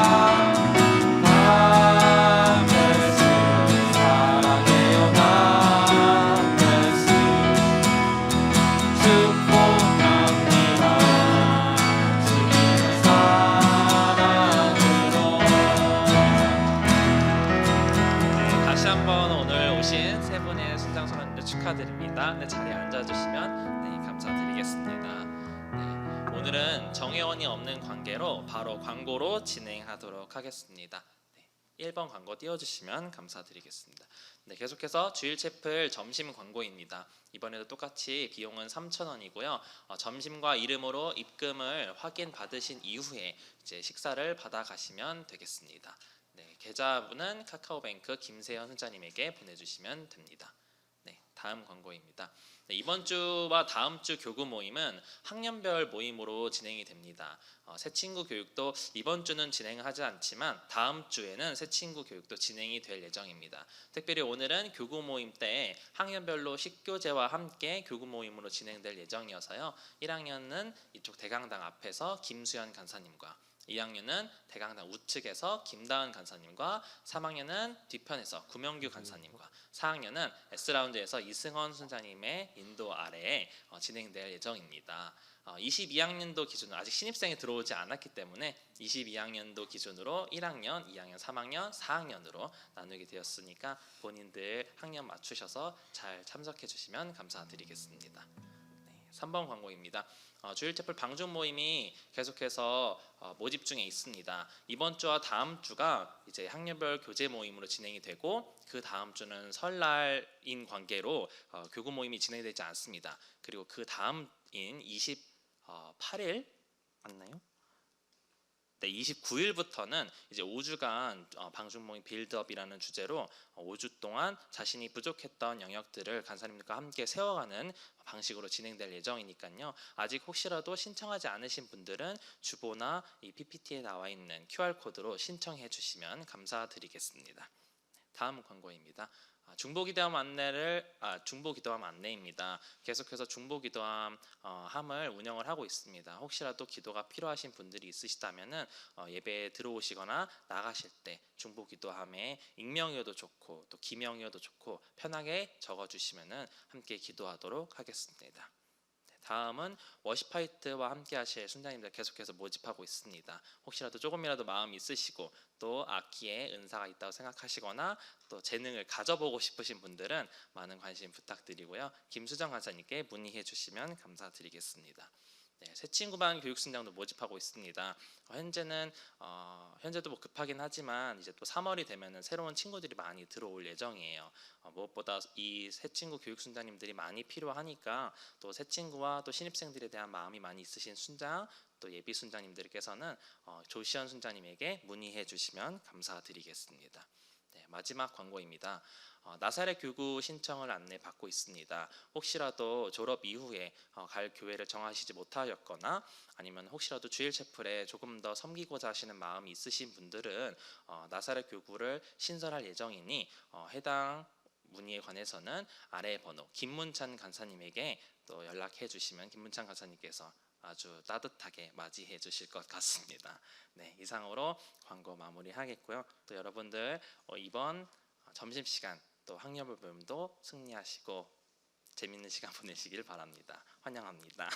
남베스 사랑해요. 남베스 축복합니다. 주님의 사랑으로. 다시 한번 오늘 오신 3분의 순장 선언님들 축하드립니다. 네, 자리에 앉아주시면 감사드리겠습니다. 네, 오늘은 정회원이 없는 관계로 바로 광고로 진행하도록 하겠습니다. 네, 1번 광고 띄워주시면 감사드리겠습니다. 네, 계속해서 주일 채플 점심 광고입니다. 이번에도 똑같이 비용은 3,000원이고요. 점심과 이름으로 입금을 확인 받으신 이후에 이제 식사를 받아 가시면 되겠습니다. 네, 계좌분은 카카오뱅크 김세현 훈자님에게 보내주시면 됩니다. 네, 다음 광고입니다. 네, 이번 주와 다음 주 교구 모임은 학년별 모임으로 진행이 됩니다. 새 친구 교육도 이번 주는 진행하지 않지만 다음 주에는 새 친구 교육도 진행이 될 예정입니다. 특별히 오늘은 교구 모임 때 학년별로 식교제와 함께 교구 모임으로 진행될 예정이어서요. 1학년은 이쪽 대강당 앞에서 김수현 간사님과 2학년은 대강당 우측에서 김다은 간사님과 3학년은 뒤편에서 구명규 간사님과 4학년은 S라운드에서 이승원 순장님의 인도 아래에 진행될 예정입니다. 22학년도 기준으로 아직 신입생이 들어오지 않았기 때문에 22학년도 기준으로 1학년, 2학년, 3학년, 4학년으로 나누게 되었으니까 본인들 학년 맞추셔서 잘 참석해 주시면 감사드리겠습니다. 3번 광고입니다. 주일체풀 방중 모임이 계속해서 모집 중에 있습니다. 이번 주와 다음 주가 이제 학년별 교재 모임으로 진행이 되고 그 다음 주는 설날인 관계로 교구 모임이 진행되지 않습니다. 그리고 그 다음인 28일 맞나요? 네, 29일부터는 이제 5주간 방중 모임 빌드업이라는 주제로 5주 동안 자신이 부족했던 영역들을 간사님들과 함께 세워가는 방식으로 진행될 예정이니까요. 아직 혹시라도 신청하지 않으신 분들은 주보나 이 PPT에 나와 있는 QR 코드로 신청해 주시면 감사드리겠습니다. 다음 광고입니다. 중보기도함 안내입니다. 계속해서 중보기도함 함을 운영을 하고 있습니다. 혹시라도 기도가 필요하신 분들이 있으시다면은 예배에 들어오시거나 나가실 때 중보기도함에 익명이어도 좋고 또 기명이어도 좋고 편하게 적어주시면은 함께 기도하도록 하겠습니다. 다음은 워시파이트와 함께 하실 순장님들 계속해서 모집하고 있습니다. 혹시라도 조금이라도 마음이 있으시고 또 악기에 은사가 있다고 생각하시거나 또 재능을 가져보고 싶으신 분들은 많은 관심 부탁드리고요. 김수정 간사님께 문의해 주시면 감사드리겠습니다. 네, 새친구반 교육순장도 모집하고 있습니다. 현재도 뭐 급하긴 하지만 이제 또 3월이 되면은 새로운 친구들이 많이 들어올 예정이에요. 무엇보다 이 새친구 교육순장님들이 많이 필요하니까 또 새친구와 또 신입생들에 대한 마음이 많이 있으신 순장 또 예비 순장님들께서는 조시현 순장님에게 문의해 주시면 감사드리겠습니다. 네, 마지막 광고입니다. 나사렛 교구 신청을 안내받고 있습니다. 혹시라도 졸업 이후에 갈 교회를 정하시지 못하였거나 아니면 혹시라도 주일 채플에 조금 더 섬기고자 하시는 마음이 있으신 분들은 나사렛 교구를 신설할 예정이니 해당 문의에 관해서는 아래 번호 김문찬 간사님에게 또 연락해 주시면 김문찬 간사님께서 아주 따뜻하게 맞이해 주실 것 같습니다. 네, 이상으로 광고 마무리하겠고요. 또 여러분들 이번 점심시간 또 학년별 모임도 승리하시고 재밌는 시간 보내시길 바랍니다. 환영합니다.